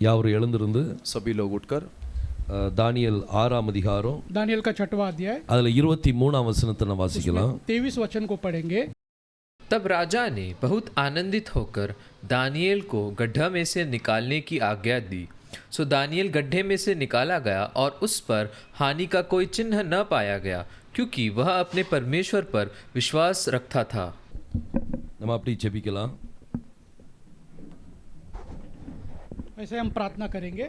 யாவரும் எழுந்திருந்து सभी लोग उठकर தானியேல் 6ஆம் அதிகாரம் दानियल का 6वां अध्याय அதுல 23ஆம் வசனத்தை நம்ம வாசிக்கலாம். 23 वचन को पढ़ेंगे. तब राजा ने बहुत आनंदित होकर दानियेल को गड्ढा में से निकालने की आज्ञा दी। सो दानियेल गड्ढे में से निकाला गया और उस पर हानि का कोई चिन्ह न पाया गया, क्योंकि वह अपने परमेश्वर पर विश्वास रखता था। நம்ம அப்படி ஜெபிக்கலாம். ऐसे हम प्रार्थना करेंगे.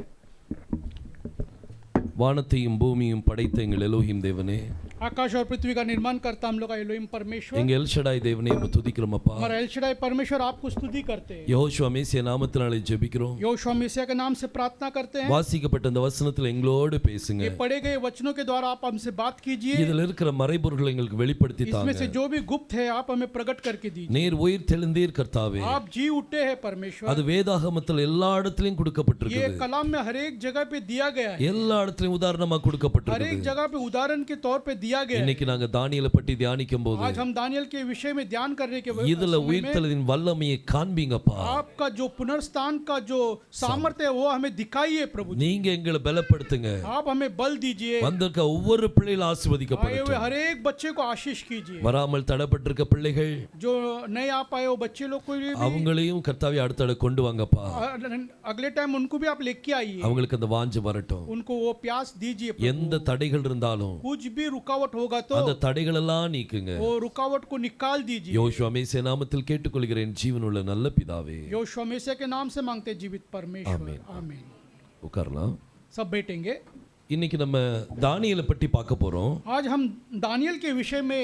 வானத்தையும் பூமியும் படைத்த எங்கள் எலோஹிம் தேவனே, आकाश और पृथ्वी का निर्माण करता हम लोग का एलोहिम परमेश्वर, எங்க எல்ஷடாய் தேவனே உம்மை துதிக்கிறோம் அப்பா. हमारा एलशदाई परमेश्वर आपको स्तुति करते हैं. யெகோவா மேசியா நாமத்தினாலே ஜெபிக்கிறோம். यहोशू मसीह के नाम से प्रार्थना करते हैं. வாசிக்கப்பட்ட இந்த வசனத்துல எங்களோடு பேசுங்க. ये पढ़े गए वचनों के द्वारा आप हमसे बात कीजिए. இதுல இருக்கிற மறைபொருள்களை எங்களுக்கு வெளிப்படுத்தி इसमें தாங்க. से जो भी गुप्त है आप हमें प्रकट करके दीजिए. நீர் உயிர் தெழுந்தீர் கர்த்தாவே. आप जी उठे हैं परमेश्वर. அது வேதாகமத்தில் எல்லா இடத்திலும் ये கொடுக்கப்பட்டிருக்கிறது. कलाम में हर एक जगह पे दिया गया है. எல்லா இடத்திலும் உதாரணமா हर एक கொடுக்கப்பட்டிருக்கிறது. जगह पे उदाहरण के तौर पे दिया गया है. இன்னைக்கு நாங்க தானியேலை பற்றி தியானிக்கும் போது आज हम दानियल के विषय में ध्यान करने के இதுல समय में உயிர்த்தெழுதின் வல்லமையை காண்பீங்கப்பா. आपका जो पुनर्स्थान का जो सामर्थ्य है वो हमें दिखाइए प्रभु. நீங்க எங்களை பலப்படுத்துங்க. आप हमें बल दीजिए. வந்திருக்க ஒவ்வொரு பிள்ளைகளும் आए हुए ஆசீர்வதிக்கப்படட்டும். हर एक बच्चे को आशीष कीजिए. வராமல் தடைப்பட்டிருக்க பிள்ளைகள் जो नहीं आ पाए वो बच्चे लोग को भी அவங்களையும் கர்த்தாவே அடுத்தட கொண்டு வாங்கப்பா. अगले टाइम उनको भी आप लेके आइए. அவங்களுக்கு அந்த வாஞ்சை வரட்டும். उनको वो प्यास दीजिए. எந்த தடைகள் இருந்தாலும் कुछ भी रुकावट होगा तो அந்த தடைகள் எல்லாம் நீக்குங்க. वो रुकावट को निकाल दीजिए. யோசுவா மேசியா நாமத்தில் கேட்டுக்கொள்கிறேன் ஜீவனுள்ள நல்ல பிதாவே. यहोशू मसीह के नाम से मांगते जीवित परमेश्वर. आमीन. आमीन. உட்காரலாம். सब बैठेंगे. இன்னைக்கு நம்ம தானியேலை பற்றி பார்க்க போறோம். आज हम दानियल के विषय में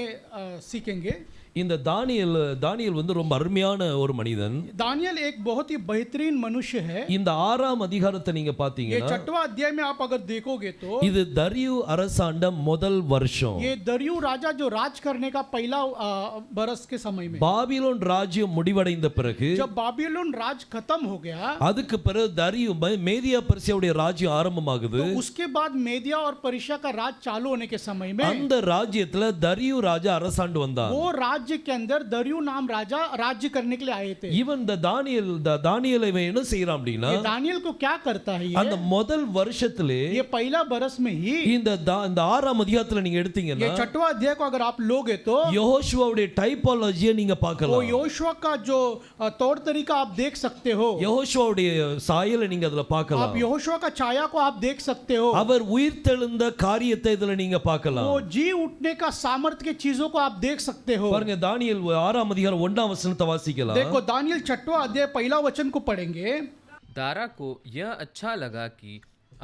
सीखेंगे. இந்த தானியேல் வந்து ரொம்ப அருமையான ஒரு மனிதன். दानियल एक बहुत ही बेहतरीन मनुष्य है. இந்த 6ஆம் அதிகாரத்தை நீங்க ये பாத்தீங்கன்னா 6वां अध्याय में आप अगर देखोगे तो இது தரியு அரசாண்ட முதல் வருஷம். ये दरियु राजा जो राज करने का पहला बरस के समय में, பாபிலோன் ராஜ்யம் முடிவடைந்த பிறகு जब बाबिलोन राज खत्म हो गया அதுக்கு பிறகு தரியு மேதியா பெர்சியாவுடைய ராஜ்யம் ஆரம்பமாகுது. तो उसके बाद मेदिया और पर्शिया का राज चालू होने के समय में அந்த ராஜ்யத்துல தரியு ராஜா அரசாண்டு வந்தான். वो राज्य के अंदर दरियु नाम राजा राज्य करने के लिए आए थे. இவன் இந்த தானியேலை என்ன செய்யறான் அப்படின்னா ये दानियल को क्या करता है அந்த ये முதல் வருஷத்திலே ये पहला बरस में ही இந்த 6ஆம் அதிகாரத்துல நீங்க ये எடுத்தீங்கன்னா 6वां अध्याय को अगर आप लोगे तो யெகோஷுவாவுடைய டைபாலஜியை நீங்க वो பார்க்கலாம். योशुआ का जो तौर तरीका आप देख सकते हो. யெகோஷுவாவுடைய சாயலை நீங்க அதுல आप பார்க்கலாம். यहोशुआ का छाया को आप देख सकते हो. அவர் உயிர்த்தெழுந்த காரியத்தை இதுல நீங்க பார்க்கலாம். वो जी उठने का सामर्थ्य के चीजों को आप देख सकते हो. பாருங்க தானியேல் 6ஆம் அதிகாரம் 1ஆம் வசனத்தை வாசிக்கலாம். देखो दानियल 6वां अध्याय पहला वचन को पढ़ेंगे. दारा को यह अच्छा लगा कि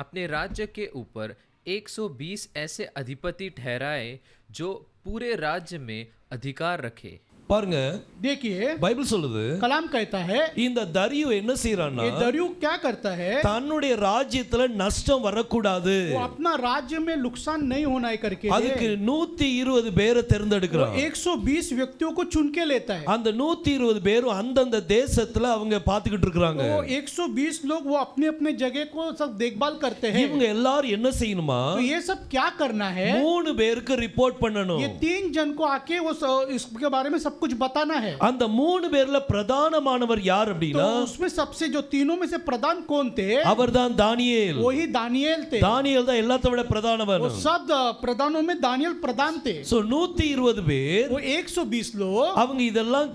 अपने राज्य के ऊपर 120 ऐसे अधिपति ठहराए जो पूरे राज्य में अधिकार रखे. பாருங்க देखिए பைபிள் சொல்லுது कलाम कहता है இந்த தரியு என்ன செய்யறான்னா ये दरियु क्या करता है தன்னுடைய ராஜ்யத்துல நஷ்டம் வரக்கூடாது वो अपना राज्य में नुकसान नहीं होना है करके அதுக்கு 120 பேரை தேர்ந்தெடுக்கிறான். 120 व्यक्तियों को चुन के लेता है. அந்த 120 பேரும் அந்தந்த தேசத்துல அவங்க பாத்துக்கிட்டு இருக்காங்க. वो 120 लोग वो अपने अपने जगह को सब देखभाल करते हैं. இவங்க எல்லாரும் என்ன செய்யணுமா तो ये सब क्या करना है 3 பேருக்கு ரிப்போர்ட் பண்ணணும். ये 3 जन को आके वो इसके बारे में सब कुछ बताना है. அந்த 3 பேர்ல பிரதானமானவர் யார் तो அப்படின்னா उसमें सबसे जो तीनों में से प्रधान कौन थे அவர்தான் தானியேல். वही दानियेल थे. தானியேல் தான் எல்லாத்த விட பிரதானவன். वो सब प्रधानों में दानियल प्रधान थे. சோ 120 பேர் वो 120 लोग அவங்க இதெல்லாம்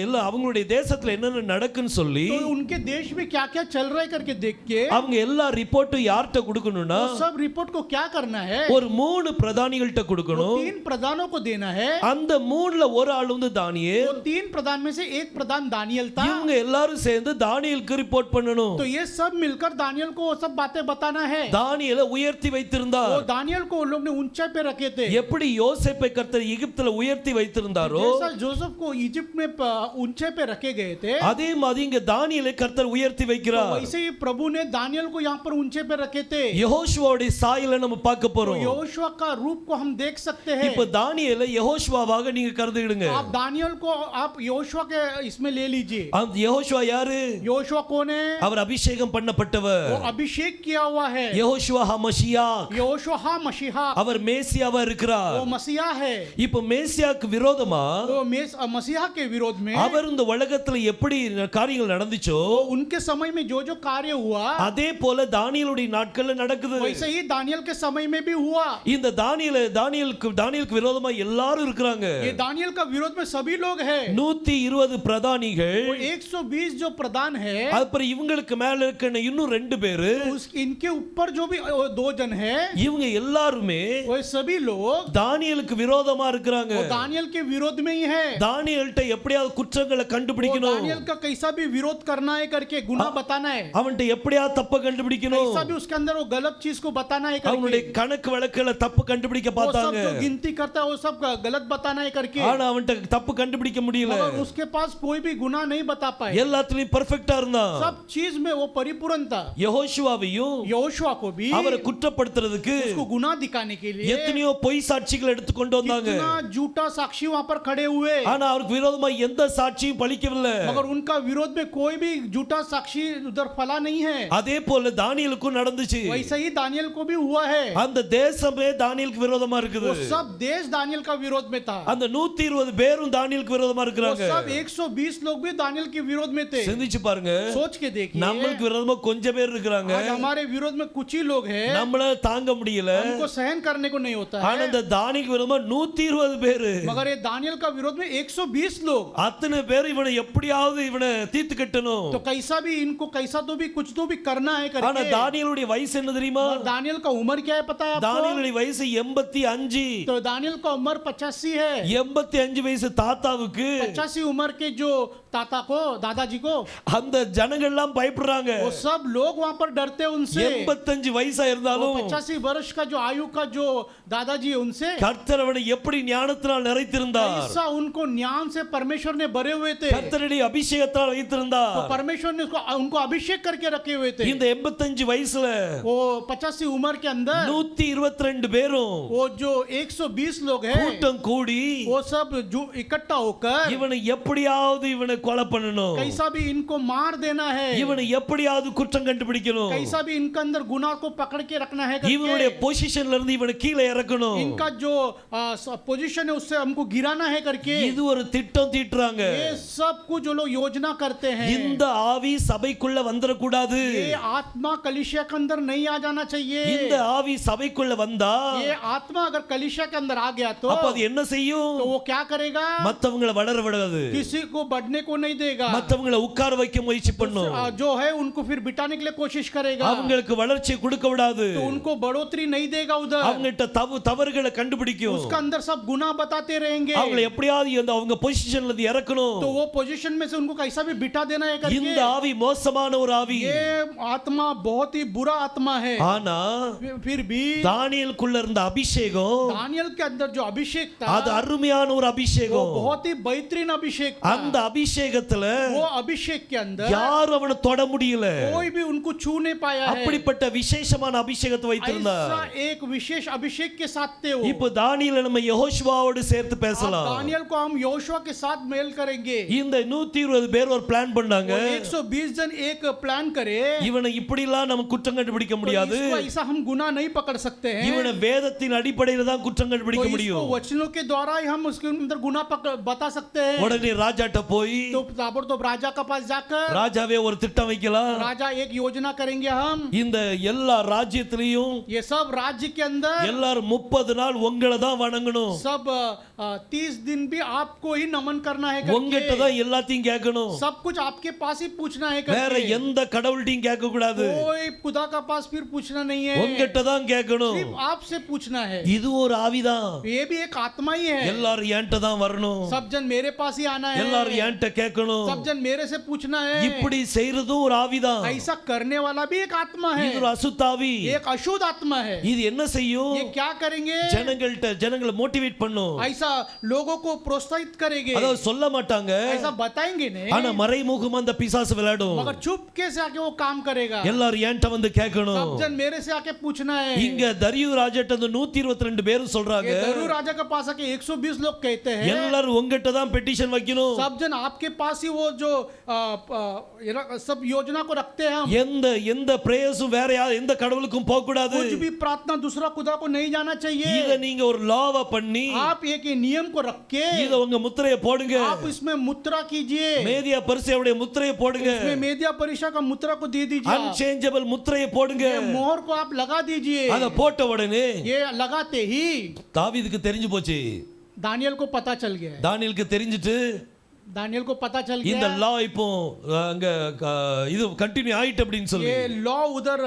எல்லாம் அவங்களுடைய தேசத்துல என்னென்ன நடக்குன்னு சொல்லி तो उनके देश में क्या क्या चल रहा है करके देख के அவங்க எல்லா ரிப்போர்ட்டும் யார்கிட்ட கொடுக்கணும்னா वो सब रिपोर्ट को क्या करना है ஒரு 3 பிரதானிகள்ட்ட वो கொடுக்கணும். 3 प्रधानों को देना है. அந்த 3ல ஒரு ஆள் வந்து தானியேல். वो 3 प्रधान में से एक प्रधान दानियल था. இவங்க எல்லாரும் சேர்ந்து தானியேலுக்கு ரிப்போர்ட் பண்ணணும். तो ये सब मिलकर दानियल को वो सब बातें बताना है. தானியேலை உயர்த்தி वो வைத்திருந்தார். दानियल को उन लोग ने ऊंचाई पे रखे थे. எப்படி யோசேப்பை கர்த்தர் எகிப்துல உயர்த்தி வைத்திருந்தாரோ जैसा जोसेफ को इजिप्ट में ऊंचाई पे रखे गए थे அதே மாதிரி இங்க தானியேலை கர்த்தர் உயர்த்தி तो வைக்கிறார். वैसे ही प्रभु ने दानियल को यहाँ पर ऊंचे पे रखे थे. யெகோஷுவாவுடைய சாயலை நம்ம பார்க்க तो போறோம். यहोशुआ का रूप को हम देख सकते हैं. இப்ப தானியேலை யெகோஷுவாவாக நீங்க கருதிடுங்க. आप दानियल को आप योशुआ के इसमें ले लीजिए। அந்த யெகோஷுவா யாரு? योशुआ कौन है? அவர் அபிஷேகம் பண்ணப்பட்டவர். वो अभिषेक किया हुआ है। யெகோஷுவா ஹமஷியாக். योशुआ हा मसीहा, அவர் மேசியாவா இருக்கிறார். वो मसीहा है। இப்போ மேசியாக்கு விரோதமா वो मसीहा के विरोध में அவர் இந்த உலகத்துல எப்படி காரியங்கள் நடந்துச்சோ उनके समय में जो जो कार्य हुआ அதே போல தானியேலுடைய நாட்கள்ல நடக்குது. वैसे ही दानियल के समय में भी हुआ। இந்த தானியேலுக்கு விரோதமா எல்லாரும் இருக்கிறாங்க. ये दानियल का विरोध में सभी लोग हैं। 120 பிரதானிகள், वो 120 जो प्रधान है, அப்புறம் இவங்களுக்கு மேல இருக்க இன்னும் 2 பேரு, इनके ऊपर जो भी 2 जन है, இவங்க எல்லாருமே वो सभी लोग தானியேலுக்கு விரோதமா இருக்கிறாங்க. वो दानियल के विरोध में ही है। தானியேல்ட்ட எப்படியாவது குற்றங்களை கண்டுபிடிக்கணும். दानियल का कैसा भी विरोध करना है करके गुनाह बताना है। அவன்ட்ட எப்படியாவது தப்பு கண்டுபிடிக்கணும். कैसा भी उसके अंदर वो गलत चीज को बताना है அவனுடைய करके கணக்கு வழக்குல தப்பு கண்டுபிடிக்க वो सब பார்த்தாங்க. जो गिनती करता है वो सब गलत बताना है करके, ஆனா அவன்ட்ட தப்பு கண்டுபிடிக்க முடியல. मगर उसके पास कोई भी गुनाह नहीं बता पाए। எல்லாத்துலயும் பெர்ஃபெக்ட்டா இருந்தான். सब चीज में वो परिपूर्ण था। யெகோஷுவாவையும் योशुआ को भी அவரை குற்றப்படுத்துறதுக்கு उसको गुनाह दिखाने के लिए எத்தனையோ பொய் சாட்சிகள் எடுத்து கொண்டு வந்தாங்க. कितना झूठा साक्षी वहां पर खड़े हुए, ஆனா அவருக்கு விரோதமா எந்த சாட்சியும் பலிக்கவில்லை. मगर उनका विरोध में कोई भी झूठा साक्षी उधर फला नहीं है। அதே போல தானியேலுக்கும் நடந்துச்சு. वैसे ही दानियल को भी हुआ है। அந்த தேசமே தானியேலுக்கு விரோதமா இருக்குது. वो सब देश दानियल का विरोध में था। அந்த 120 பேரும் தானியேலுக்கு விரோதமா वो இருக்கிறாங்க. सब 120 लोग भी दानियल के विरोध में थे। சிந்திச்சு பாருங்க. सोच के देखिए, நம்மளுக்கு விரோதமா கொஞ்சம் பேர் இருக்காங்க. आज हमारे विरोध में कुछ ही लोग हैं, நம்மள தாங்க முடியல. हमको सहन करने को नहीं होता ஆனா है। இந்த தானியேலுக்கு விரோதமா 120 பேரு, मगर ये दानियल का विरोध में 120 लोग, அத்தனை பேர் இவனை எப்படியாவது இவனை தீர்த்து கட்டணும். तो कैसा भी इनको कैसा तो भी कुछ तो भी करना है ஆனா करके। தானியேலுடைய வயசு என்ன தெரியுமா? और दानियल का उम्र क्या है पता है आपको? தானியேலுடைய வயசு 85. तो दानियल का उम्र 85 है। 85 வயசு தாத்தாவுக்கு 85 उम्र के जो ताता को, दादाजी को, அந்த ஜனங்கள் எல்லாம் பயப்படுறாங்க. वो सब लोग वहां पर डरते उनसे। 85 வயசா இருந்தாலும் 85 वर्ष का जो आयु का जो दादाजी है उनसे, கர்த்தர் அவனை எப்படி ஞானத்தினால் நிறைத்திருந்தார். ऐसा उनको ज्ञान से परमेश्वर ने भरे हुए थे। கர்த்தருடைய அபிஷேகத்தால் வைத்திருந்தார். तो परमेश्वर ने उनको अभिषेक करके रखे हुए थे। இந்த 85 வயசுல वो 85 उम्र के अंदर 122 பேரும் वो जो 120 लोग हैं, கூட்டம் கூடி वो सब जो इकट्ठा होकर இவனை எப்படியாவது இவனை கொலை பண்ணணும், कैसा भी इनको मार देना है, இவனை எப்படியாவது குற்றம் கண்டுபிடிக்கணும், कैसा भी इनके अंदर गुनाह को पकड़ के रखना है இவனுடைய करके, பொசிஷன்ல இருந்து இவனை கீழே இறக்கணும். इनका जो पोजीशन है उससे हमको गिराना है करके இது ஒரு திட்டம் தீட்டுறாங்க. ये सब कुछ जो लोग योजना करते हैं। இந்த ஆவி சபைக்குள்ள வந்துடக்கூடாது. ये आत्मा कलीसिया के अंदर नहीं आ जाना चाहिए। இந்த ஆவி சபைக்குள்ள வந்தா ये आत्मा अगर कलीसिया के अंदर आ गया तो அப்ப அது என்ன செய்யும்? वो क्या करेगा? மத்தவங்களை வளர விடாது. किसी को बढ़ने को नहीं देगा। மத்தவங்களை உட்கார வைக்க முயற்சி பண்ணும். जो है उनको फिर बिठाने के लिए कोशिश करेगा। அவங்களுக்கு வளர்ச்சியை கொடுக்க விடாது. तो उनको बढ़ोतरी नहीं देगा उधर। அவங்கட்ட தவறுகளை கண்டுபிடிக்கும். उसका अंदर सब गुनाह बताते रहेंगे। அவங்களை எப்படியாவது அவங்க பொசிஷன்ல இருந்து இறக்கணும். तो वो पोजीशन में से उनको कैसा भी बिठा देना है करके। இந்த ஆவி மோசமான ஒரு ஆவி. ये आत्मा बहुत ही बुरा आत्मा है। ஆனா फिर भी தானியேலுக்குள்ள இருந்த அபிஷேகம், दानियल के अंदर जो अभिषेक था, அது அருமையான ஒரு वो அபிஷேகம். बहुत ही बेहतरीन अभिषेक था। அந்த अभिषेकத்துல वो अभिषेक के अंदर யாரும் அவனை தொட முடியல. कोई भी उनको छू नहीं पाया है। அப்படிப்பட்ட விசேஷமான அபிஷேகத்தை வைத்திருந்தார். ऐसा एक विशेष अभिषेक के साथ थे वो। இப்போ தானியேலை நம்ம யெகோஷுவாவோடு சேர்த்து अब பேசலாம். दानियल को हम योशुआ के साथ मेल करेंगे। இந்த 120 பேர் ஒரு பிளான் பண்ணாங்க. वो 120 जन एक प्लान करे। இவனை இப்படிலாம் நம்ம குற்றம் கண்டுபிடிக்க तो முடியாது. इसको ऐसा हम गुनाह नहीं पकड़ सकते हैं। இவனை வேதத்தின் அடிப்படையில தான் குற்றம் तो கண்டுபிடிக்க इसको முடியும். वचनों के द्वारा ही हम उसके अंदर गुनाह बता सकते हैं। உடனே ராஜாட்ட போய் तो ताबड़तोड़ राजा के पास जाकर ராஜாவே ஒரு திட்டம் வைக்கலாம். राजा एक योजना करेंगे हम। இந்த எல்லா ராஜ்யத்திலையும் ये सब राज्य के अंदर எல்லாரும் 30 நாள் உங்களை தான் வணங்கணும். सब 30 दिन भी आपको ही नमन करना है உங்ககிட்ட करके। தான் எல்லாத்தையும் கேட்கணும். सब कुछ आपके पास ही पूछना है வேற करके। எந்த கடவுள்கிட்டயும் கேட்க கூடாது. कोई खुदा का पास फिर पूछना नहीं है, உங்ககிட்ட தான் கேட்கணும். सिर्फ आपसे पूछना है। இது ஒரு ஆவிதான். ये भी एक आत्मा ही है। எல்லாரும் என்கிட்ட தான் வரணும். सब जन मेरे पास ही आना है। எல்லாரும் என்கிட்ட கேட்கணும். सब जन मेरे से पूछना है। இப்படி செய்யறதும் ஒரு ஆவிதான். ऐसा करने वाला भी एक आत्मा है, இது ஒரு அசுத்தாவி. एक अशुद्ध आत्मा है। இது என்ன செய்யும்? ये क्या करेंगे? ஜனங்களை மோட்டிவேட் பண்ணும். ऐसा लोगों को प्रोत्साहित करेंगे, அதாவது சொல்ல மாட்டாங்க, ऐसा बताएंगे नहीं, ஆனா மறைமுகமா அந்த பிசாசு விளையாடும். मगर चुपके से आके वो काम करेगा। எல்லாரும் ஏன்ட்ட வந்து கேட்கணும். सब जन मेरे से आके पूछना है। இங்க தரியு ராஜாட்ட அந்த 122 பேர் சொல்றாங்க, ये दरू राजा के पास आके 120 लोग कहते हैं, எல்லாரும் உங்ககிட்ட தான் பெட்டிஷன் வைக்கணும். सब जन आपके पास ही वो जो सब योजना को रखते हैं हम। எந்த பிரேயர்ஸும் வேற எந்த கடவுளுக்கும் போக கூடாது. कुछ भी प्रार्थना दूसरा खुदा को नहीं जाना चाहिए। இத நீங்க ஒரு லாவா பண்ணி, आप एक नियम को रख के இத உங்க முத்திரையை போடுங்க. आप इसमें मुद्रा कीजिए, மேதியா பரிசேயுடைய முத்திரையை போடுங்க. इसमें मेदिया परिषा का मुद्रा को दे दीजिए, अनचेंजेबल முத்திரையை போடுங்க. ये मोहर को आप लगा दीजिए। அத போட்ட உடனே ये लगाते ही தாவீதுக்கு தெரிஞ்சு போச்சு. दानियल को पता चल गया। தானியேலுக்கு தெரிஞ்சிட்டு दानियल को पता चल இந்த गया லா இப்போ அங்க இது கண்டினியூ ஆயிட்டு அப்படினு சொல்லி, ये लॉ उधर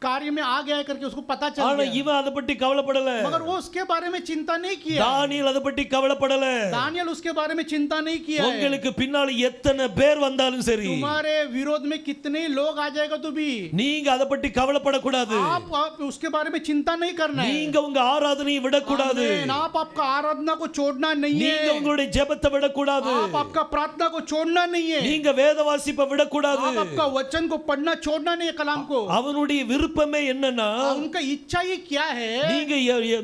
कार्य में आ गया है करके उसको पता चल ஆனா गया, இவன் அத பத்தி கவலைப்படல. मगर वो उसके बारे में चिंता नहीं किया। தானியேல் அத பத்தி கவலைப்படல. दानियल उसके बारे में चिंता नहीं किया है। உங்களுக்கு பின்னால எத்தனை பேர் வந்தாலும் சரி, तुम्हारे विरोध में कितने लोग आ जाएगा तो भी நீங்க அத பத்தி கவலைப்படக்கூடாது. आप उसके बारे में चिंता नहीं करना है। நீங்க உங்க ஆராதனையை விடக்கூடாது. आमीन। आप आपका आराधना को छोड़ना नहीं है, நீங்க உங்களுடைய ஜெபத்தை விடக்கூடாது. आप आपका प्रार्थना को छोड़ना नहीं है, நீங்க வேத வாசிப்பை விடக்கூடாது. आप आपका वचन को पढ़ना छोड़ना नहीं है, कलाम को। அவனுடைய விருப்பமே என்னன்னா, उनका इच्छा ही क्या है?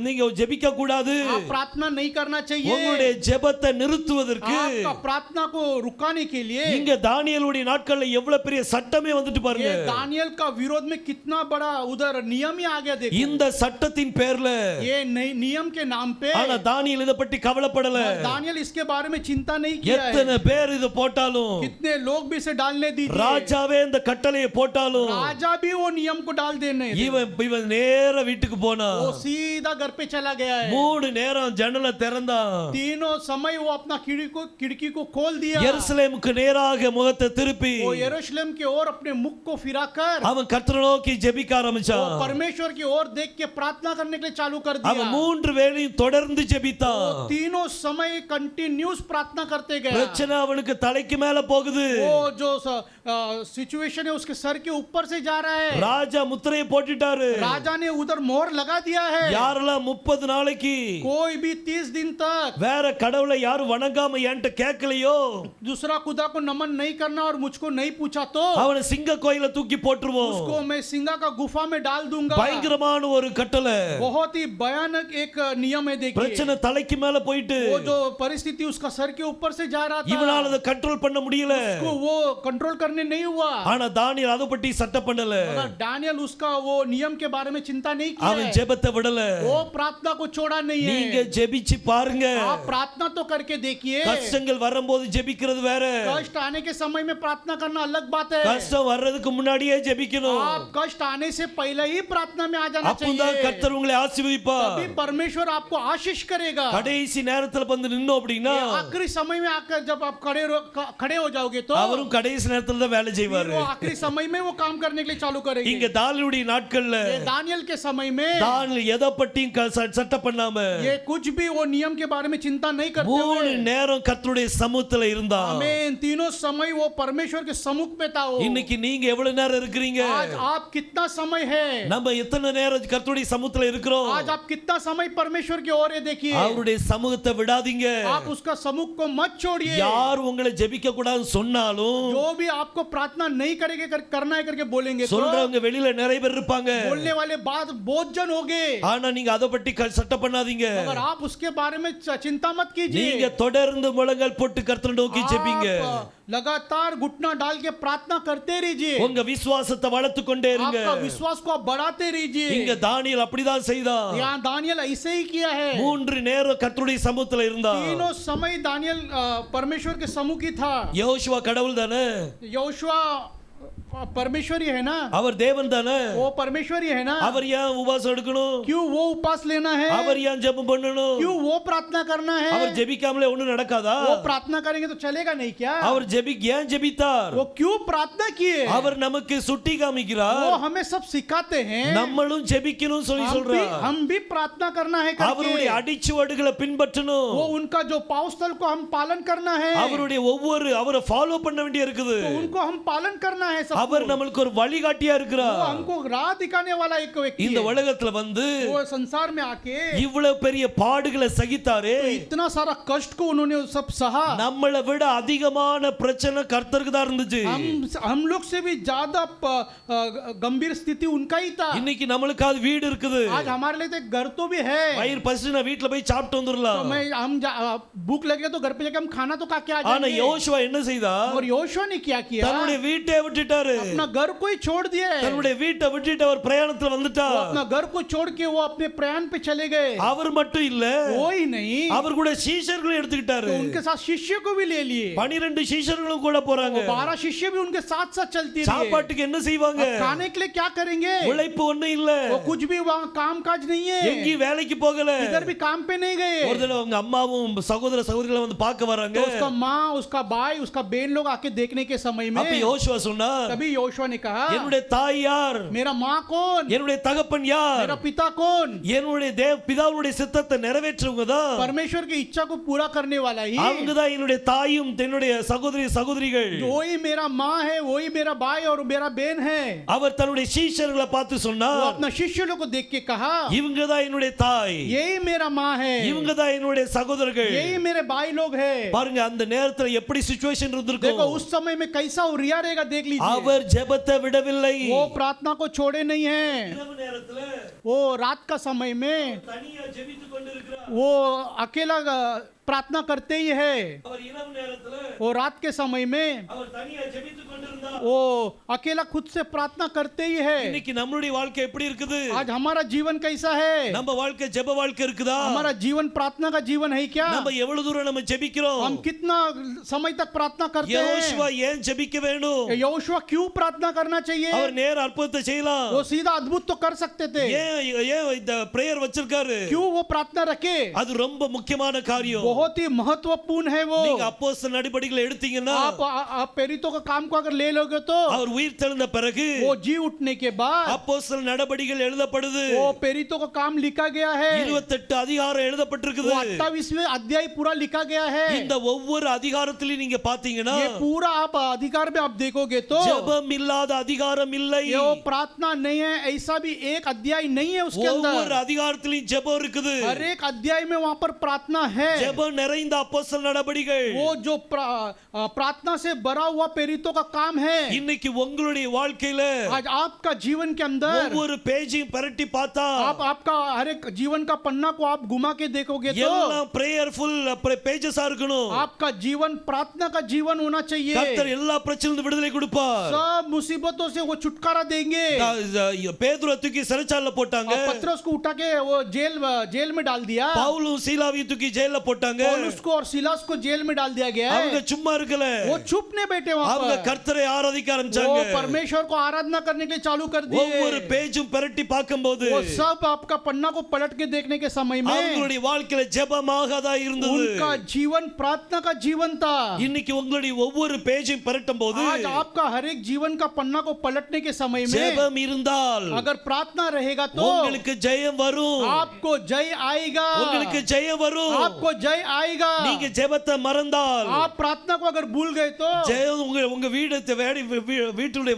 நீங்க ஜெபிக்க கூடாது. आप प्रार्थना नहीं करना चाहिए, உங்களுடைய ஜெபத்தை நிறுத்துவதற்கு आपका प्रार्थना को रुकाने के लिए। இங்க தானியேலுடைய நாட்கள்ல எவ்வளவு பெரிய சட்டமே வந்துட்டு பாருங்க. ये दानियल का विरोध में कितना बड़ा उधर नियम ही आ गया, देखो। இந்த சட்டத்தின் பேர்ல, ये नियम के नाम पे ஆனா தானியேல் இத பத்தி கவலைப்படல. दानियल इसके बारे में चिंता नहीं किया है। எத்தனை பேர் இது போட்டாலும், कितने लोग भी इसे डालने दीजिए, ராஜாவே இந்த கட்டளையை போட்டாலும், राजा भी वो नियम को डाल देने, இவன் நேரா வீட்டுக்கு போனா, वो सीधा घर पे चला गया है। 3 நேரம் ஜன்னலை திறந்தான். तीनों समय वो अपना खिड़की को खोल दिया, எருசலேமுக்கு நேராக முகத்தை திருப்பி वो यरूशलेम की ओर अपने मुख को फिराकर அவன் கர்த்தரை நோக்கி ஜெபிக்க वो ஆரம்பிச்சான். परमेश्वर की ओर देख के प्रार्थना करने के लिए चालू कर दिया। அவன் 3 வேளையும் தொடர்ந்து ஜெபித்தான். वो तीनों समय कंटिन्यूस प्रार्थना करते गए। பிரச்சனை அவனுக்கு தலைக்கு மேல போகுது. वो जो सिचुएशन है उसके सर के ऊपर से जा रहा है। ராஜா முத்திரையை போட்டுட்டாரு. राजा ने उधर मोहर लगा दिया है। யாரெல்லாம் 30 நாளைக்கு कोई भी 30 दिन तक வேற கடவுளை யாரும் வணங்காம என்கிட்ட கேட்கலையோ, दूसरा खुदा को नमन नहीं करना और मुझको नहीं पूछा तो அவனை சிங்க கோயில தூக்கி போட்டுருவோம். उसको मैं सिंगा का गुफा में डाल दूंगा। பயங்கரமான ஒரு கட்டளை, बहुत ही भयानक एक नियम है। देखिए பிரச்சனை தலைக்கு மேல போயிட்டு वो जो परिस्थिति उसका सर के ऊपर से जा रहा था, இவனால அதை கண்ட்ரோல் பண்ண முடியல. उसको वो कंट्रोल करने नहीं हुआ। ஆனா தானியேல் அதை பத்தி சட்டை பண்ணல. मगर दानियल उसका वो नियम के बारे में चिंता नहीं किया அவன் है। ஜெபத்தை விடல. वो प्रार्थना को छोड़ा नहीं है। நீங்க ஜெபிச்சு பாருங்க. आप प्रार्थना तो करके देखिए। கஷ்டங்கள் வரும்போது ஜெபிக்கிறது வேற, कष्ट आने के समय में प्रार्थना करना अलग बात है। கஷ்டம் வர்றதுக்கு முன்னாடியே ஜெபிக்கணும். आप कष्ट आने से पहले ही प्रार्थना में आ जाना அப்பதான் चाहिए। கர்த்தர் உங்களை ஆசீர்வதிப்பார். तभी परमेश्वर आपको आशीष करेगा। கடைசி நேரத்துல வந்து நின்னோம் அப்படின்னா, ये आखिरी समय में आकर जब आप खड़े हो जाओगे तो அவரும் கடைசி நேரத்துல தான் வேலை फिर செய்வாரு. वो आखिरी समय में वो काम करने के लिए चालू करेंगे। இங்க தானியேலுடைய நாட்கள்ல ये दानियल के समय में தானியேல் எதை பத்தியும் சட்டை பண்ணாம ये कुछ भी वो नियम के बारे में चिंता नहीं करते 3 हुए, நேரம் கர்த்தருடைய சமூகத்துல இருந்தா. आमीन, तीनों समय वो परमेश्वर के सम्मुख में था। वो இன்னைக்கு நீங்க எவ்வளவு நேரம் இருக்கிறீங்க? आज आप कितना समय है? நம்ம எத்தனை நேரம் கர்த்தருடைய சமூகத்துல இருக்கிறோம்? आज आप कितना समय परमेश्वर की ओर है, देखिए। அவருடைய சமூகத்தை விடாதீங்க. आप उसका सम्मुख को मत छोड़िए। யார் உங்களை ஜெபிக்க கூடாதுன்னு சொன்னாலும், जो भी आपको प्रार्थना नहीं करेंगे करना है करके बोलेंगे तो சொல்றவங்க வெளியில நிறைய பேர் இருப்பாங்க. बोलने वाले बात बहुत जन होंगे, ஆனா நீங்க அதை பத்தி சட்டை பண்ணாதீங்க. मगर आप उसके बारे में चिंता मत कीजिए। நீங்க தொடர்ந்து முழங்கால் போட்டு கர்த்தரை நோக்கி ஜெபிங்க. आप लगातार घुटना डाल के प्रार्थना करते रहिए। உங்க விசுவாசத்தை வளர்த்து கொண்டே இருங்க. आपका विश्वास को आप बढ़ाते रहिए। இங்க தானியேல் அப்படிதான் செய்தான். यहाँ दानियल ऐसे ही किया है। 3 நேரம் கர்த்தருடைய சமூகத்துல இருந்தான். तीनों समय दानियल परमेश्वर के सम्मुख ही था। யோசுவா கடவுள் தானே? योशुआ परमेश्वर ही है ना, அவர் தேவன் தானே, वो परमेश्वर ही है ना, அவர் ஏன் உபவாசம் எடுக்கணும், क्यों वो उपास लेना है, அவர் ஏன் ஜெபம் பண்ணணும், क्यों वो प्रार्थना करना है, அவர் ஜெபிக்காமலே ஒண்ணும் நடக்காதா, वो प्रार्थना करेंगे तो चलेगा नहीं क्या, அவர் ஏன் ஜெபித்தார், वो क्यों प्रार्थना किए, அவர் நமக்கு சுட்டி காமிக்கிறார், वो हमें सब सिखाते हैं, நம்மளும் ஜெபிக்கணும் சொல்லி சொல்றார், हम भी प्रार्थना करना है அவருடைய करके, அடிச்சுவடுகளை பின்பற்றணும், वो उनका जो पावस्थल को हम पालन करना है, அவருடைய அவரை ஃபாலோ பண்ண வேண்டிய இருக்குது, तो उनको हम पालन करना है, सबको அவர் நமக்கு ஒரு வழிகாட்டியா वो இருக்கிறார், हमको राह दिखाने वाला एक व्यक्ति இந்த है, உலகத்துல வந்து वो संसार में आके இவ்வளவு பெரிய பாடுகளை சகித்தாரே, तो इतना सारा कष्ट को उन्होंने सब सहा, நம்மளை விட அதிகமான பிரச்சனை கர்த்தருக்கு தான் இருந்துச்சு, हम लोग से भी ज्यादा गंभीर स्थिति उनका ही था, இன்னைக்கு நம்மளுக்காவது வீடு இருக்குது, आज हमारे लिए तो एक घर तो भी है, வயிறு பசினா வீட்ல போய் சாப்பிட்டு तो வந்துடலாம், मैं हम भूख लगे तो घर पे जाके हम खाना तो खा के आ ஆனா जाएंगे, யோசுவா என்ன செய்தா, और योशुआ ने क्या किया, தன்னுடைய வீட்டை விட்டுட்டாரு, अपना घर को ही छोड़ दिए, தன்னுடைய வீட்டை விட்டுட்டு அவர் பிரயாணத்துல வந்துட்டா, वो अपना घर को छोड़ के वो अपने प्रयाण पे चले गए, அவர் மட்டும் இல்ல वो ही नहीं, அவர் கூட சீஷர்களும் எடுத்துக்கிட்டாரு, तो उनके साथ शिष्य को भी ले लिए, 12 சீஷர்களும் கூட போறாங்க, 12 शिष्य भी उनके साथ साथ चलती रही, சாப்பாட்டுக்கு என்ன செய்வாங்க, अब खाने के लिए क्या करेंगे, உழைப்பு ஒண்ணு இல்ல, वो कुछ भी वहाँ काम काज नहीं है, எங்கேயும் வேலைக்கு போகல, इधर भी काम पे नहीं गए, ஒரு தடவை அவங்க அம்மாவும் சகோதர சகோதரிகளை வந்து பார்க்க வராங்க, तो उसका माँ उसका भाई उसका बहन लोग आके देखने के समय में அப்ப யோசுவா சொன்னார், तभी योशुआ ने कहा என்னுடைய தாய் யார், मेरा माँ कौन, என்னுடைய தகப்பன் யார், मेरा पिता कौन, என்னுடைய பிதாவுடைய சித்தத்தை நிறைவேற்றுவங்க தான், परमेश्वर की इच्छा को पूरा करने वाला ही, அவங்க தான் என்னுடைய தாயும் என்னுடைய சகோதரிகள், वही मेरा माँ है, वही मेरा भाई और मेरा बहन है, அவர் தன்னுடைய சீஷர்களை பார்த்து वो சொன்னார், अपना शिष्य लोग को देख के कहा இவங்க தான் என்னுடைய தாய், यही मेरा माँ है, இவங்க தான் என்னுடைய சகோதரர்கள், यही मेरे भाई लोग है, பாருங்க அந்த நேரத்துல எப்படி சிச்சுவேஷன் देखो இருந்திருக்கும், उस समय में कैसा वो रिया रहेगा देख लीजिए, அவர் ஜெபத்தை விடவில்லை, वो प्रार्थना को छोड़े नहीं है, இரவு நேரத்துல वो रात का समय में தனியா ஜெபித்துக் கொண்டிருக்கிறார், वो अकेला प्रार्थना करते ही है, அவர் இரவு நேரத்துல वो रात के समय में அவர் தனியா ஜெபித்துக் கொண்டிருந்தார், वो अकेला खुद से प्रार्थना करते ही है, இன்னைக்கு நம்மளுடைய வாழ்க்கை எப்படி இருக்குது, आज हमारा जीवन कैसा है, நம்ம வாழ்க்கை ஜெப வாழ்க்கை இருக்குதா, हमारा जीवन प्रार्थना का जीवन है क्या, நம்ம எவ்வளவு தூரம் நம்ம ஜெபிக்கிறோம், हम कितना समय तक प्रार्थना करते யோசுவா हैं, ஏன் ஜெபிக்க வேணும், योशुआ क्यों प्रार्थना करना चाहिए, அவர் நேர அற்புதத்தை செய்யலாம், वो सीधा अद्भुत तो कर सकते थे, ஏன் இந்த பிரேயர் வச்சிருக்காரு, क्यों वो प्रार्थना रखे, அது ரொம்ப முக்கியமான காரியம், बहुत ही महत्वपूर्ण है वो, நீங்க அப்போஸ்தலர் நடபடிகளை எடுத்தீங்கன்னா आप पेरितों का काम को अगर ले लोगे तो அவர் உயிர் தெழுந்த பிறகு वो जी उठने के बाद அப்போஸ்தலர் நடபடிகள் எழுதப்படுது, वो पेरितों का काम लिखा गया है, 28 அதிகாரம் எழுதப்பட்டிருக்குது, 28वें अध्याय पूरा लिखा गया है, இந்த ஒவ்வொரு அதிகாரத்திலையும் நீங்க பாத்தீங்கன்னா ये पूरा आप अधिकार में आप देखोगे तो ஜெபம் இல்லாத அதிகாரம் இல்லை, ये वो प्रार्थना नहीं है, ऐसा भी एक अध्याय नहीं है उसके ஒவ்வொரு अंदर, அதிகாரத்திலையும் ஜெபம் இருக்குது, हर एक अध्याय में वहां पर प्रार्थना है, ஜெபம் நிறைந்த அப்போஸ்தலர் நடபடிகள், वो जो प्रार्थना से भरा हुआ पेरितों का काम है, இன்னைக்கு உங்களுடைய வாழ்க்கையில आज आपका जीवन के अंदर ஒவ்வொரு பேஜையும் பரட்டி பார்த்தா आपका हर एक जीवन का पन्ना को आप घुमा के देखोगे तो எல்லாம் பிரேயர்ஃபுல் பேजेस இருக்கணும், आपका जीवन प्रार्थना का जीवन होना चाहिए, கர்த்தர் எல்லா பிரச்சனையிலிருந்து விடுதலை கொடுப்பார், सब मुसीबतों से वो छुटकारा देंगे, பேதுருவை தூக்கி சிறைச்சாலையில போட்டாங்க, और पतरस को उठा के वो जेल में डाल दिया, பவுலும் சீலாவையும் தூக்கி ஜெயில போட்டாங்க, पौलुस को और सिलास को जेल में डाल दिया गया அவங்க है, சும்மா இருக்கல, वो चुप नहीं बैठे वहां அவங்க पर, கர்த்தரை ஆராதிக்க वो ஆரம்பிச்சாங்க, परमेश्वर को आराधना करने के लिए चालू कर ஒவ்வொரு दिए, பேஜும் பரட்டி பார்க்கும்போது वो सब आपका पन्ना को पलट के देखने के समय में அவங்களுடைய வாழ்க்கையில ஜெபமாக தான் இருந்தது, उनका जीवन प्रार्थना का जीवन था, இன்னைக்கு உங்களுடைய ஒவ்வொரு பேஜையும் பரட்டும் போது आज आपका हर एक जीवन का पन्ना को पलटने के समय में ஜெபம் இருந்தால் अगर प्रार्थना रहेगा तो உங்களுக்கு ஜெயம் வரும், आपको जय आएगा, உங்களுக்கு ஜெயம் வரும், आपको जय आएगा, நீங்க ஜெபத்தை மறந்தால் आप प्रार्थना को अगर भूल गए तो ஜெயம் உங்க வீடு வீட்டுடைய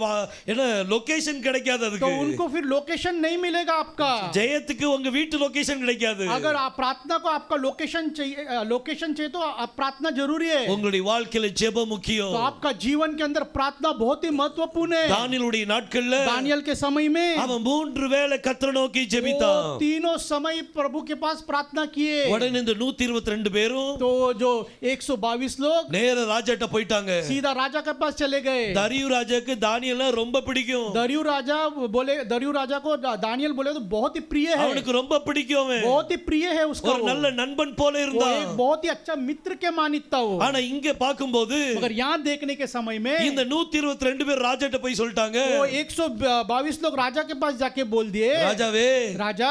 என்ன லொகேஷன் கிடைக்காது, तो அதுக்கு उनको फिर लोकेशन नहीं मिलेगा आपका, ஜெயத்துக்கு உங்க வீட்டு லொகேஷன் கிடைக்காது, अगर आप प्रार्थना को आपका लोकेशन चाहिए तो आप प्रार्थना जरूरी है, உங்களுடைய வாழ்க்கையில ஜெபம் முக்கியம், तो आपका जीवन के अंदर प्रार्थना बहुत ही महत्वपूर्ण है, தானியேலுடைய நாட்கள்ல दानियल के समय में அவன் 3 வேளை கர்த்தரை நோக்கி ஜெபித்தான், वो तीनों समय प्रभु के पास प्रार्थना किए, உடனே இந்த 122 பேரும் तो जो 122 लोग நேர ராஜாட்ட போயிட்டாங்க, सीधा राजा के पास चले गए। தரியு ராஜாக்கு தானியேல்னா ரொம்ப பிடிக்கும். दरियु राजा को दानियल बोले तो बहुत ही प्रिय है, அவனுக்கு ரொம்ப பிடிக்கும். அவன் बहुत ही प्रिय है उसका, ஒரு நல்ல நண்பன் போல वो இருந்தான். एक बहुत ही अच्छा मित्र के मानिता हो। ஆனா இங்க பாக்கும்போது मगर यहाँ देखने के समय में இந்த 122 பேர் ராஜாட்ட போய் சொல்லிட்டாங்க, वो 122 लोग राजा के पास जाके बोल दिए, ராஜாவே राजा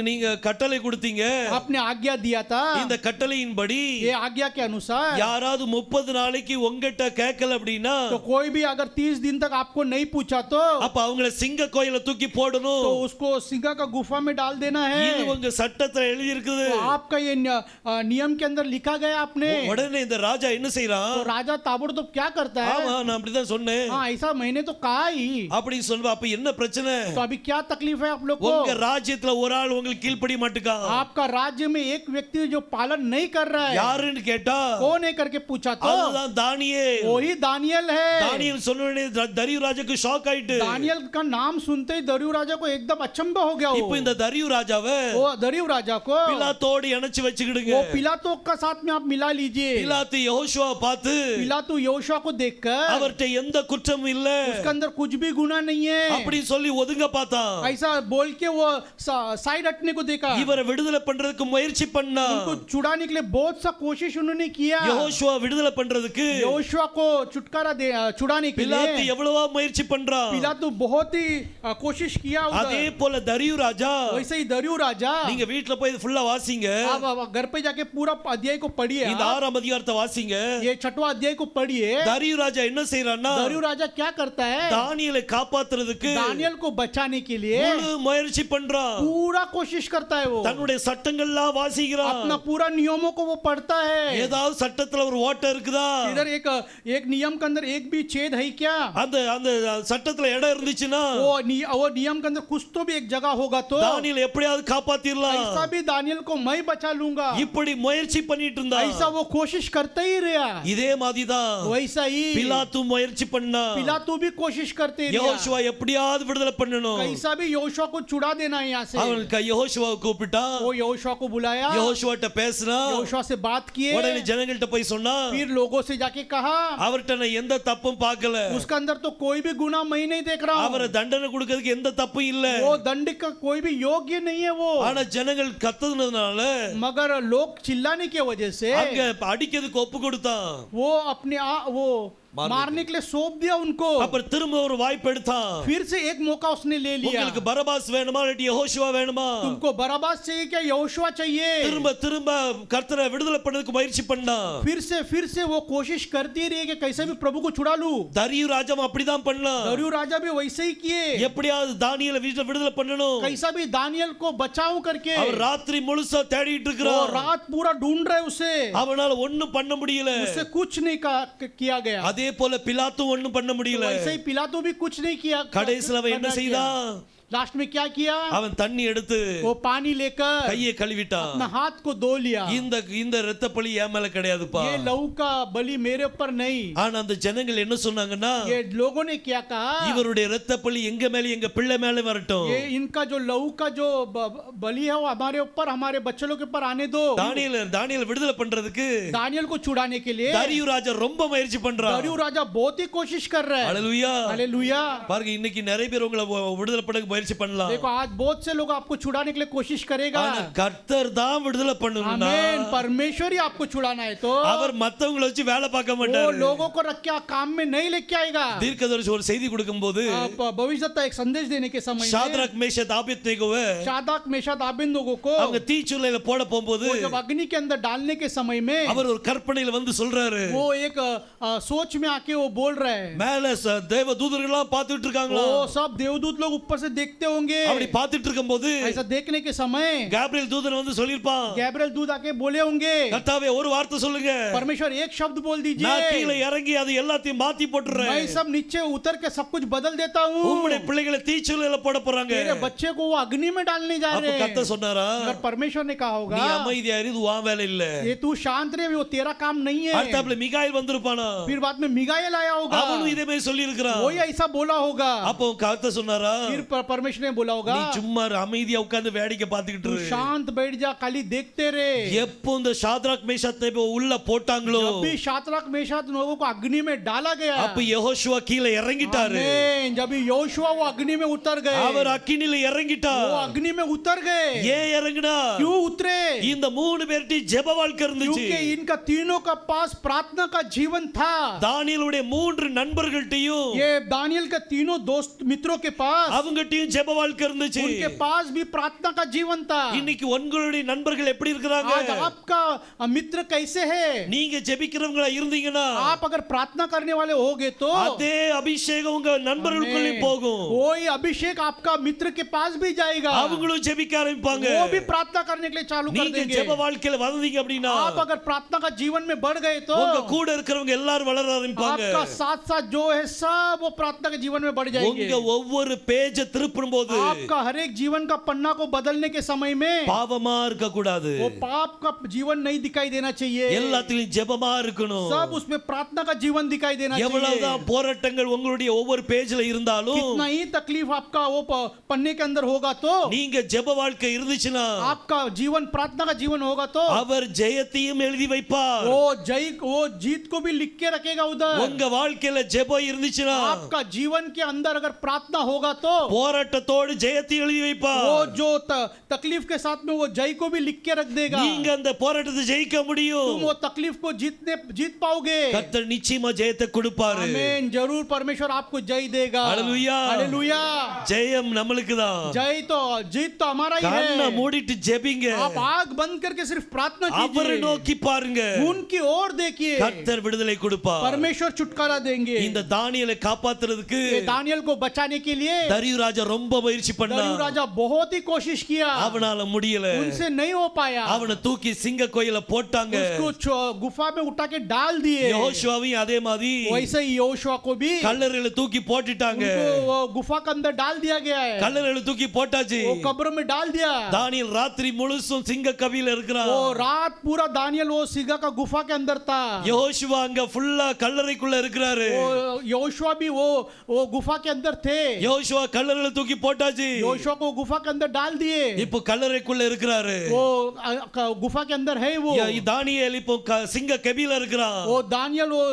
நீங்க கட்டளை கொடுத்தீங்க, आपने आज्ञा दिया था, இந்த கட்டளையின்படி ये आज्ञा के अनुसार யாராவது 30 நாளைக்கு உங்ககிட்ட கேட்கல அப்படின்னா तो कोई भी अगर 30 दिन तक आपको नहीं पूछा तो அப்ப அவங்கள சிங்க கோயில தூக்கி போடணும். तो उसको सिंगा का गुफा में डाल देना है। இது உங்க சட்டத்துல எழுதி இருக்குது. तो आपका ये नियम के अंदर लिखा गया आपने। உடனே இந்த ராஜா என்ன செய்றான், तो राजा ताबड़तोड़ क्या करता है, ஆமா நான் அப்படிதான் சொன்னேன் हाँ ऐसा मैंने तो कहा ही, அப்படி சொல்வா. அப்ப என்ன பிரச்சனை, तो अभी क्या तकलीफ है आप लोग உங்க को? ராஜ்யத்துல ஒரு ஆள் உங்களுக்கு கீழ்ப்படிய மாட்டுக்கான். आपका राज्य में एक व्यक्ति जो पालन नहीं कर रहा है, யாருன்னு கேட்டா कौन है करके पूछा तो அதுதான் தானியேல். वही दानियल है। தானியேல் சொன்ன உடனே தரியு ராஜாக்கு ஷாக் ஆயிட்டு. दानियल का नाम सुनते ही दरियु राजा को एकदम अचंभा हो गया। இப்போ இந்த தரியு ராஜாவை वो दरियु राजा को பிலாத்தோடு இணைச்சு வச்சுக்கிடுங்க. वो पिलातो का साथ में आप मिला लीजिए। பிலாத்து யெகோஷுவாவை பார்த்து पिलातू यहोशुआ को देखकर அவர்ட்ட எந்த குற்றமும் இல்ல उसके अंदर कुछ भी गुनाह नहीं है அப்படி சொல்லி ஒதுங்க பார்த்தான். ऐसा बोल के वो साइड हटने को देखा। இவரை விடுதலை பண்றதுக்கு முயற்சி பண்ணா. उनको छुड़ाने के लिए बहुत सा कोशिश उन्होंने किया। யெகோஷுவா விடுதலை பண்றதுக்கு यहोशुआ को छुड़ाने के பிலாத்து लिए எவ்வளவோ முயற்சி பண்றான். पिलातू बहुत ही कोशिश किया उधर। அதே போல தரியு ராஜா, वैसे ही दरियु राजा, நீங்க வீட்ல போய் ஃபுல்லா வாசிங்க. आप घर पे जाके पूरा अध्याय को पढ़िए। இந்த 6ஆம் அதிகாரத்தை வாசிங்க. ये 6वां अध्याय को पढ़िए। தரியு ராஜா என்ன செய்றான்னா, दरियु राजा क्या करता है, தானியேலை காப்பாத்துறதுக்கு दानियल को बचाने के लिए முழு முயற்சி பண்றான். पूरा कोशिश करता है। वो தன்னுடைய சட்டங்கள்லாம் வாசிக்கிறான். अपना पूरा नियमों को वो पढ़ता है। ஏதாவது சட்டத்துல ஒரு ஓட்டை இருக்குதா, इधर एक नियम के अंदर एक भी छेद है क्या, அந்த அந்த சட்டத்துல இடம் இருந்துச்சுன்னா वो नियम के अंदर कुछ तो भी एक जगह होगा तो தானியேல் எப்படியாவது காப்பாத்திரலாம். ऐसा भी दानियल को मैं बचा लूंगा। இப்படி முயற்சி பண்ணிட்டு இருந்தா. ऐसा वो कोशिश करते ही रहा। இதே மாதிரிதான் वैसा ही பிலாத்து முயற்சி பண்ணா. पिलातू भी कोशिश करते रहा। யெகோஷுவா எப்படியாவது விடுதலை பண்ணணும். कैसा भी यहोशुआ को छुड़ा देना है यहाँ से। அவன் யெகோஷுவாவை கூப்பிட்டா. वो यहोशुआ को बुलाया, யெகோஷுவாட்ட பேசினா. यहोशुआ से बात किए, உடனே ஜனங்கள்ட்ட போய் சொன்னா, फिर लोगों से जाके कहा அவர்ட்ட நான் எந்த தப்பும் பார்க்கல, उसके अंदर तो कोई भी गुनाह मैं नहीं देख रहा हूँ, அவரை தண்டனை கொடுக்கிறதுக்கு எந்த தப்பும் இல்ல. वो दंड का कोई भी योग्य नहीं है वो। ஆனா ஜனங்கள் கத்துனதுனால मगर लोग चिल्लाने की वजह से அங்க அடிக்கிறதுக்கு ஒப்பு கொடுத்தான். वो वो मारने के लिए सौंप दिया उनको। அப்புறம் திரும்ப ஒரு வாய்ப்பு எடுத்தான். फिर से एक मौका उसने ले लिया। உங்களுக்கு பரபாஸ் வேணுமா இல்ல யெகோஷுவா வேணுமா, तुमको बराबास चाहिए क्या यहोशुआ चाहिए। திரும்ப திரும்ப கர்த்தரை விடுதலை பண்ணதுக்கு முயற்சி பண்ணான். फिर से वो कोशिश करती रही कि कैसे भी प्रभु को छुड़ा लूं। தரியு ராஜாவும் அப்படிதான் பண்ணான். दरियु राजा भी वैसे ही किए, எப்படியாவது தானியேலை வீட்டுல விடுதலை பண்ணணும். कैसा भी दानियल को बचाओ करके அவர் ராத்திரி முழுசா தேடிட்டு वो இருக்கிறான். रात पूरा ढूंढ रहे उसे, அவனால ஒண்ணும் பண்ண முடியல. उससे कुछ नहीं किया गया। அதே போல பிலாத்து ஒண்ணும் பண்ண முடியல. वैसे ही पिलातू भी कुछ नहीं किया। கடைசில அவன் என்ன செய்தான், लास्ट में क्या किया, அவன் தண்ணி எடுத்து वो पानी लेकर கையை கழுவிட்டான். अपना हाथ को धो लिया। இந்த இரத்த பழி என் மேல கிடையாதுப்பா. ये लहू का बलि मेरे ऊपर नहीं। ஆனா அந்த ஜனங்கள் என்ன சொன்னாங்கன்னா, ये लोगों ने क्या कहा, இவருடைய இரத்த பழி எங்க மேல எங்க பிள்ளை மேல வரட்டும். ये इनका जो लहू का जो बलि है वो हमारे ऊपर, हमारे बच्चों के ऊपर आने दो। தானியேல் விடுதலை பண்றதுக்கு दानियल को छुड़ाने के लिए தரியு ராஜா ரொம்ப முயற்சி பண்றான். दरियु राजा बहुत ही कोशिश कर रहा है। ஹalleluya हालेलुया। பாருங்க, இன்னைக்கு நிறைய பேர் உங்களை விடுதலை பண்ண முயற்சி பண்ணலாம். देखो आज बहुत से लोग आपको छुड़ाने के लिए कोशिश करेगा। ஆனா கர்த்தர் தான் விடுதலை பண்ணணும்னா, आमीन, परमेश्वर ही आपको छुड़ाना है तो அவர் மத்தவங்கள வச்சு வேலை பார்க்க वो மாட்டார். लोगों को रख के काम में नहीं लेके आएगा। தீர்க்கதரிசி ஒரு செய்தி கொடுக்கும்போது भविष्यवक्ता एक संदेश देने के समय में ஷாத்ராக் மேஷாக் ஆபேத்நேகோவை शाद्राक मेशक आबेदनगो को அவங்க தீச்சுளையில போட போகும்போது जब अग्नि के अंदर डालने के समय में அவர் ஒரு கற்பனையில வந்து சொல்றாரு, वो एक सोच में आके वो बोल रहा है, மேல தேவ தூதர்கள்லாம் பார்த்துட்டு இருக்காங்களா. वो सब देवदूत लोग ऊपर से देखते होंगे। அப்படி பார்த்துட்டு இருக்கும்போது ऐसा देखने के समय கேப்ரியல் தூதன் வந்து சொல்லிருப்பான், गैब्रिएल दूत आके बोले होंगे, கர்த்தாவே ஒரு வார்த்தை சொல்லுங்க, परमेश्वर एक शब्द बोल நான் दीजिए, கீழே இறங்கி அது எல்லாத்தையும் மாத்தி போட்டுறேன். मैं सब नीचे उतर के सब कुछ बदल देता हूँ। உம்முடைய பிள்ளைகளை தீச்சுளையில போட போறாங்க. मेरे बच्चे को वो अग्नि में डालने जा அப்ப रहे हैं। கர்த்தர் சொன்னாரா, अगर परमेश्वर ने कहा நீ होगा அமைதியா இரு, இது உன் வேலை இல்ல. ये तू शांत रहे, वो तेरा काम नहीं है। அடுத்தாப்புல மிகாயில் வந்திருப்பானா, फिर बाद में मिगाएल आया होगा, அவனும் இதே மாதிரி சொல்லி இருக்கிறான். वही ऐसा बोला होगा। அப்போ கர்த்தர் சொன்னாரா, फिर परमेश्वर ने बोला होगा நீ சும்மா அமைதியா உட்கார்ந்து வேடிக்கை பார்த்துக்கிட்டு तू இரு. शांत बैठ जा, खाली देखते रहे. எப்போ இந்த ஷாத்ராக் மேஷாக் நேபோ உள்ள போட்டாங்களோ जब भी शाद्रक मेशक लोगों को अग्नि में डाला गया, அப்ப யெகோஷுவா கீழே இறங்கிட்டாரு. आमीन. जब यहोशुआ वो अग्नि में उतर गए, அவர் அக்கினில वो இறங்கிட்டார். अग्नि में उतर गए. ஏன் இறங்கினா? क्यों उतरे? இந்த மூணு பேர்ட்டி ஜெப வாழ்க்கை இருந்துச்சு. क्योंकि इनका तीनों का पास प्रार्थना का जीवन था. தானியேலுடைய மூன்று நண்பர்கள்ட்டயும் ये दानियल के तीनों दोस्त मित्रों के पास, அவங்கட்டயும் ஜெப வாழ்க்கை இருந்துச்சு. उनके पास भी प्रार्थना का जीवन था. இன்னைக்கு உங்களுடைய நண்பர்கள் எப்படி இருக்காங்க? आज आपका मित्र कैसे है? நீங்க ஜெபிக்கிறவங்களா இருந்தீங்கன்னா आप अगर प्रार्थना करने वाले होगे तो அதே அபிஷேகம் உங்க நண்பர்களுக்குள்ளே போகும். वही अभिषेक आपका मित्र के पास भी जाएगा. அவங்களும் ஜெபிக்க ஆரம்பிப்பாங்க. वो भी प्रार्थना करने के लिए चालू कर நீங்க देंगे. ஜெப வாழ்க்கையில வந்தீங்க அப்படினா आप अगर प्रार्थना का जीवन में बढ़ गए तो உங்க கூட இருக்கிறவங்க எல்லாரும் வளர ஆரம்பிப்பாங்க. आपका साथ साथ जो है सब वो प्रार्थना के जीवन में बढ़ जाएंगे. உங்க ஒவ்வொரு பேஜ திருப்பும்போது आपका हर एक जीवन का पन्ना को बदलने के समय में பாவமா இருக்க கூடாது. वो पाप का जीवन नहीं दिखाई देना चाहिए. எல்லாத்துலயும் ஜெபமா இருக்கணும். सब उसमें प्रार्थना का जीवन दिखाई देना चाहिए. எவ்வளவுதான் போராட்டங்கள் உங்களுடைய ஒவ்வொரு பேஜ்ல இருந்தாலும் कितना ही तकलीफ आपका वो पन्ने के अंदर होगा तो நீங்க ஜெப வாழ்க்கை இருந்துச்சுனா आपका जीवन प्रार्थना का जीवन होगा तो அவர் ஜெயத்தையும் எழுதி வைப்பார். वो जीत को भी लिख के रखेगा उधर. உங்க வாழ்க்கையில ஜெபம் இருந்துச்சுனா आपका जीवन के अंदर अगर प्रार्थना होगा तो போராட்டத்தோடு ஜெயத்தை எழுதி வைப்பார். वो जो तकलीफ के साथ में वो जय को भी लिख के रख देगा. நீங்க அந்த போராட்டத்தை ஜெயிக்க முடியும். तुम वो तकलीफ को जीत पाओगे. கர்த்தர் நிச்சயமா ஜெயத்தை கொடுப்பாரு. आमीन. जरूर परमेश्वर आपको जय देगा. हालेलुया. हालेलुया. ஜெயம் நம்மளுக்கு தான். जय तो जीत तो हमारा ही கண்ணை है. மூடிட்டு ஜெபிங்க. आप आग बंद करके सिर्फ प्रार्थना அவரை कीजिए. நோக்கி பாருங்க. उनकी ओर देखिए. கர்த்தர் விடுதலை கொடுப்பார். परमेश्वर छुटकारा देंगे. இந்த தானியேலை காப்பாத்துறதுக்கு ये दानियल को बचाने के लिए தரியு ராஜா ரொம்ப முயற்சி दरियु பண்ணான். राजा बहुत ही कोशिश किया. அவனால முடியல. उनसे नहीं हो पाया. அவனை தூக்கி சிங்க கோயில போட்டாங்க. उसको गुफा में उठा के डाल दिए. யெகோஷுவாவையும் அதே மாதிரி वैसे ही यहोशुआ को भी கல்லறையில தூக்கி போட்டுட்டாங்க. उनको वो गुफा के अंदर डाल दिया गया है. கல்லறையில தூக்கி போட்டாச்சு. वो कब्र में डाल दिया. தானியேல் ராத்திரி முழுசும் சிங்க கவியில இருக்கிறான். वो रात पूरा दानियल वो सिंगा का गुफा के अंदर था. யெகோஷுவா அங்க ஃபுல்லா கல்லறைக்குள்ள இருக்கிறாரு. वो यहोशुआ भी वो गुफा के अंदर थे. யெகோஷுவா கல்லறையில தூக்கி போட்டாச்சு. यहोशुआ को गुफा के अंदर डाल दिए. இப்போ கல்லறைக்குள்ள இருக்கிறாரு. वो गुफा के अंदर है वो. தானியேல் இப்போ சிங்க கவியில இருக்கிறான். वो दानियल वो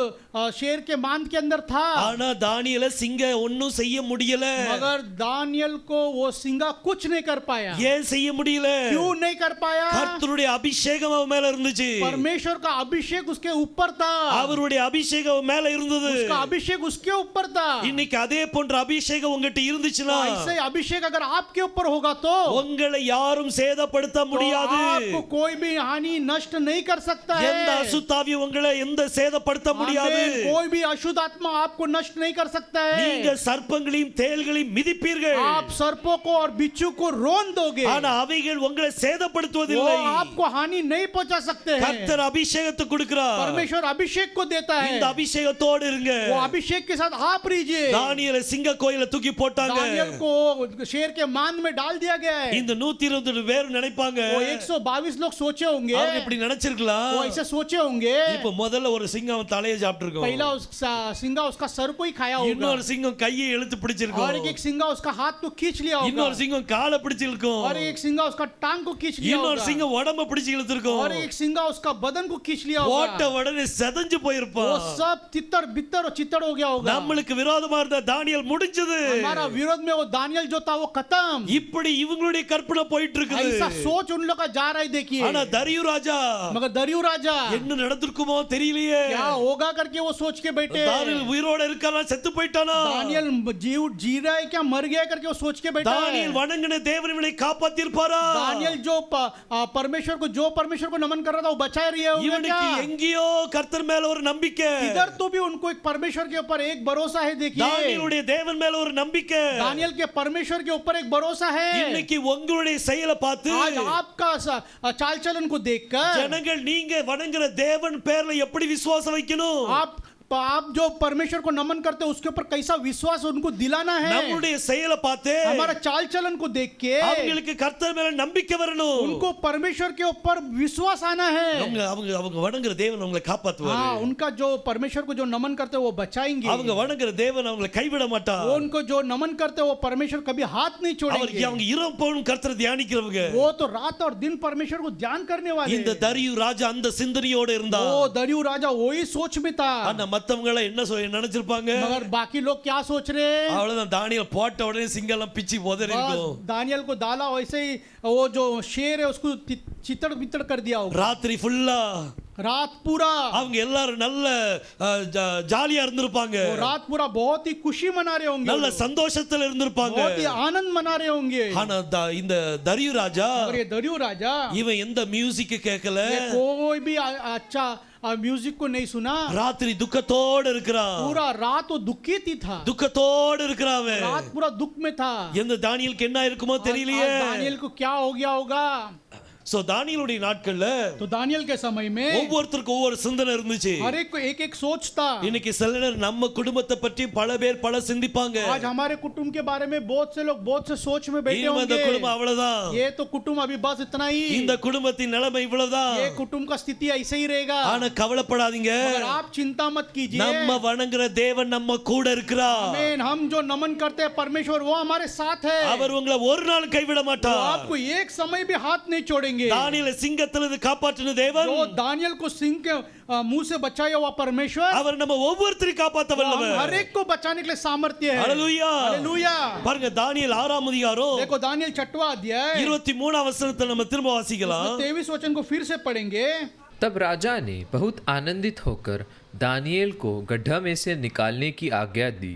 शेर के मांद के अंदर था. ஆனா தானியேல சிங்க ஒண்ணும் செய்ய முடியல. मगर दानियल को वो सिंगा कुछ नहीं कर पाया. ஏன் செய்ய முடியல? क्यों नहीं कर पाया? கர்த்தருடைய அபிஷேகம் அவன் மேல இருந்துச்சு. परमेश्वर का अभिषेक उसके ऊपर था. அவருடைய அபிஷேகம் அவன் மேல இருந்தது. उसका अभिषेक उसके ऊपर था. இன்னைக்கு அதே போன்ற அபிஷேகம் உங்ககிட்ட இருந்துச்சுனா ऐसे अभिषेक अगर आपके ऊपर होगा तो உங்களை யாரும் சேதப்படுத்த முடியாது. आपको कोई भी हानि नष्ट नहीं कर सकता है. எந்த அசுத்தாவி உங்களை எந்த சேதப்படுத்த முடியாது. आमीन. कोई भी अशुद्ध आत्मा आपको नष्ट नहीं कर सकता है. நீங்க சர்ப்பங்களையும் தேள்களையும் மிதிப்பீர்கள். आप सर्पों को और बिच्छू को रोन दोगे. ஆனா அவைகள் உங்களை वो சேதப்படுத்துவதில்லை. आपको हानि नहीं पहुंचा सकते हैं. கர்த்தர் அபிஷேகத்தை கொடுக்கிறார். परमेश्वर अभिषेक को देता है. இந்த அபிஷேகத்தோடு இருங்க. वो अभिषेक के साथ आप रहिए. தானியேலை சிங்க கோயில தூக்கி போட்டாங்க. दानियल को शेर के मांद में डाल दिया गया है. இந்த 122 பேர் நினைப்பாங்க. वो 122 लोग सोचे होंगे. அவங்க இப்படி நினைச்சிருக்கலாம். वो ऐसे सोचे होंगे. இப்போ முதல்ல ஒரு சிங்கம் தலையை சாப்பிட்டிருக்கும். पहला सिंगा उसका सर को ही खाया होगा. இன்னொரு சிங்கம் கையை இழுத்து பிடிச்சிருக்கும். और एक सिंगा उसका हाथ को खींच लिया होगा. இன்னொரு சிங்கம் காலை பிடிச்சிருக்கும். और एक सिंगा उसका टांग को खींच लिया இன்னொரு होगा. சிங்கம் உடம்ப பிடிச்சு இழுத்துருக்கும். और एक सिंगा उसका बदन को खींच लिया ஓட்ட होगा. உடனே செதஞ்சு போயிருப்பான். वो सब तितर बितर और चितड़ हो गया होगा. நம்மளுக்கு விரோதமா இருந்த தானியேல் முடிஞ்சது. हमारा विरोध में वो दानियल जो था वो खत्म. இப்படி இவங்களுடைய கற்பனை போயிட்டு இருக்குது. ऐसा सोच उन लोग का जा रहा है. देखिए ஆனா தரியு ராஜா मगर दरियु राजा என்ன நடந்திருக்குமோ தெரியலையே. क्या होगा करके वो सोच के बैठे. தானியேல் உயிரோட இருக்கானா செத்து போயிட்டானா? दानियल जी रहा है क्या मर गया करके वो सोच के बैठा है. தானியேல் வணங்கின தேவன் இவனை காப்பாத்திருப்பாரா? दानियल जो परमेश्वर को नमन कर रहा था वो बचाए रहे होंगे இவனுக்கு क्या? எங்கேயோ கர்த்தர் மேல ஒரு நம்பிக்கை. इधर तो भी उनको एक परमेश्वर के ऊपर एक भरोसा है. देखिए தானியேலுடைய தேவன் மேல ஒரு நம்பிக்கை. दानियल के परमेश्वर के ऊपर एक भरोसा है. இன்னைக்கு உங்களுடைய செயலை பார்த்து आज आपका चाल चलन को देखकर ஜனங்கள் நீங்க வணங்குற தேவன் பேர்ல எப்படி விசுவாசம் வைக்கணும்? आप आप जो परमेश्वर को नमन करते हो उसके ऊपर कैसा विश्वास उनको दिलाना है। நம்மளுடைய செயலை பார்த்து हमारा चाल चलन को देख के அவங்களுக்கு கர்த்தர் மேல நம்பிக்கை வரணும். उनको परमेश्वर के ऊपर विश्वास आना है। அவங்க அவங்க அவங்க வணங்குற தேவன் அவங்களை காப்பாத்துவாரு. हाँ, उनका जो परमेश्वर को जो नमन करते हैं वो बचाएंगे। அவங்க வணங்குற தேவன் அவங்களை கைவிட மாட்டார். उनको जो नमन करते हैं वो परमेश्वर कभी हाथ नहीं छोड़ेंगे। அவங்க இரவு பகலும் கர்த்தரை தியானிக்கிறவங்க. वो तो रात और दिन परमेश्वर को ध्यान करने वाले। இந்த தரியு ராஜா அந்த சிந்தனையோட இருந்தா. वो दरियु राजा वही सोच में था। ஆனா மத்தவங்க என்ன நினைச்சிருப்பாங்க? मगर बाकी लोग क्या सोच रहे हैं? அவ்வளவுதான், தானியேல் போட்ட உடனே சிங்கம் பிச்சி உதறி இருக்கும். दानियल को डाला वैसे ही वो जो शेर है उसको चितड़ बितड़ कर दिया होगा। ராத்திரி ஃபுல்லா रात पूरा அவங்க எல்லாரும் நல்ல ஜாலியா இருந்திருப்பாங்க. रात पूरा बहुत ही खुशी मना रहे होंगे, நல்ல சந்தோஷத்துல இருந்திருப்பாங்க. बहुत ही आनंद मना रहे होंगे। ஆனா இந்த தரியு ராஜா और ये दरियु राजा இவன் எந்த மியூசிக் கேட்கல, कोई भी अच्छा म्यूजिक को नहीं सुना। ராத்திரி துக்கத்தோட இருக்கிறான். पूरा रात वो दुखित ही था, துக்கத்தோட இருக்கிறான். रात पूरा दुख में था। எந்த தானியேலுக்கு என்ன இருக்குமோ தெரியலையே. दानियल को क्या हो गया होगा? சோ தானியேலுடைய நாட்கள்ல तो दानियल के समय में ஒவ்வொருத்தருக்கும் ஒவ்வொரு சிந்தனை இருந்துச்சு. हर एक को एक एक सोच था। இன்னைக்கு சில நேரம் நம்ம குடும்பத்தை பற்றி பல பேர் பல சிந்திப்பாங்க. आज हमारे कुटुंब के बारे में बहुत से लोग बहुत से सोच में बैठे இந்த होंगे। குடும்பம் அவ்வளவுதான், ये तो कुटुंब अभी बस इतना ही, இந்த குடும்பத்தின் நிலைமை இவ்வளவுதான். ये कुटुंब का स्थिति ऐसे ही रहेगा। ஆனா கவலைப்படாதீங்க, मगर आप चिंता मत कीजिए। நம்ம வணங்குற தேவன் நம்ம கூட இருக்கிறார். आमीन। हम जो नमन करते हैं परमेश्वर वो हमारे साथ है। அவர் உங்களை ஒரு நாள் கைவிட वो மாட்டார். आपको एक समय भी हाथ नहीं छोड़ेंगे। தானியேலை சிங்கத்திலிருந்து காப்பாற்றின தேவன், जो दानियल को सिंह के मुंह से बचाया हुआ परमेश्वर, அவர் நம்ம ஒவ்வொருத்தரையும் காப்பாத்த हम வல்லவர். हर एक को बचाने के लिए सामर्थ्य है। ஹalleluya. हालेलुया। பாருங்க தானியேல் 6ஆம் அதிகாரம் देखो दानियल 6वां अध्याय 23ஆம் வசனத்தை நம்ம திரும்ப வாசிக்கலாம். 23 वचन को फिर से पढ़ेंगे। तब राजा ने बहुत आनंदित होकर दानियेल को गड्ढा में से निकालने की आज्ञा दी।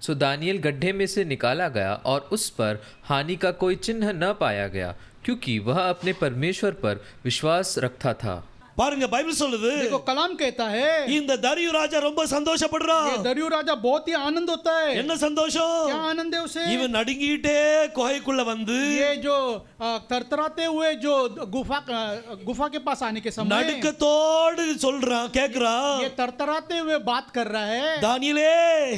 सो दानियेल गड्ढे में से निकाला गया और उस पर हानि का कोई चिन्ह न पाया गया, क्योंकि वह अपने परमेश्वर पर विश्वास रखता था। பாருங்க பைபிள் சொல்லுது, देखो कलाम कहता है இந்த தரியு ராஜா ரொம்ப சந்தோஷப்படுறான். ये दरियु राजा बहुत ही आनंद होता है। என்ன சந்தோஷம்? क्या आनंद है उसे? இவன் நடுங்கிட்டே குகைக்குள்ள வந்து ये जो तरतराते हुए जो गुफा के पास आने के समय நடுக்கத்தோடு சொல்றான், கேக்குறான், ये तरतराते हुए बात कर रहा है, தானியேலே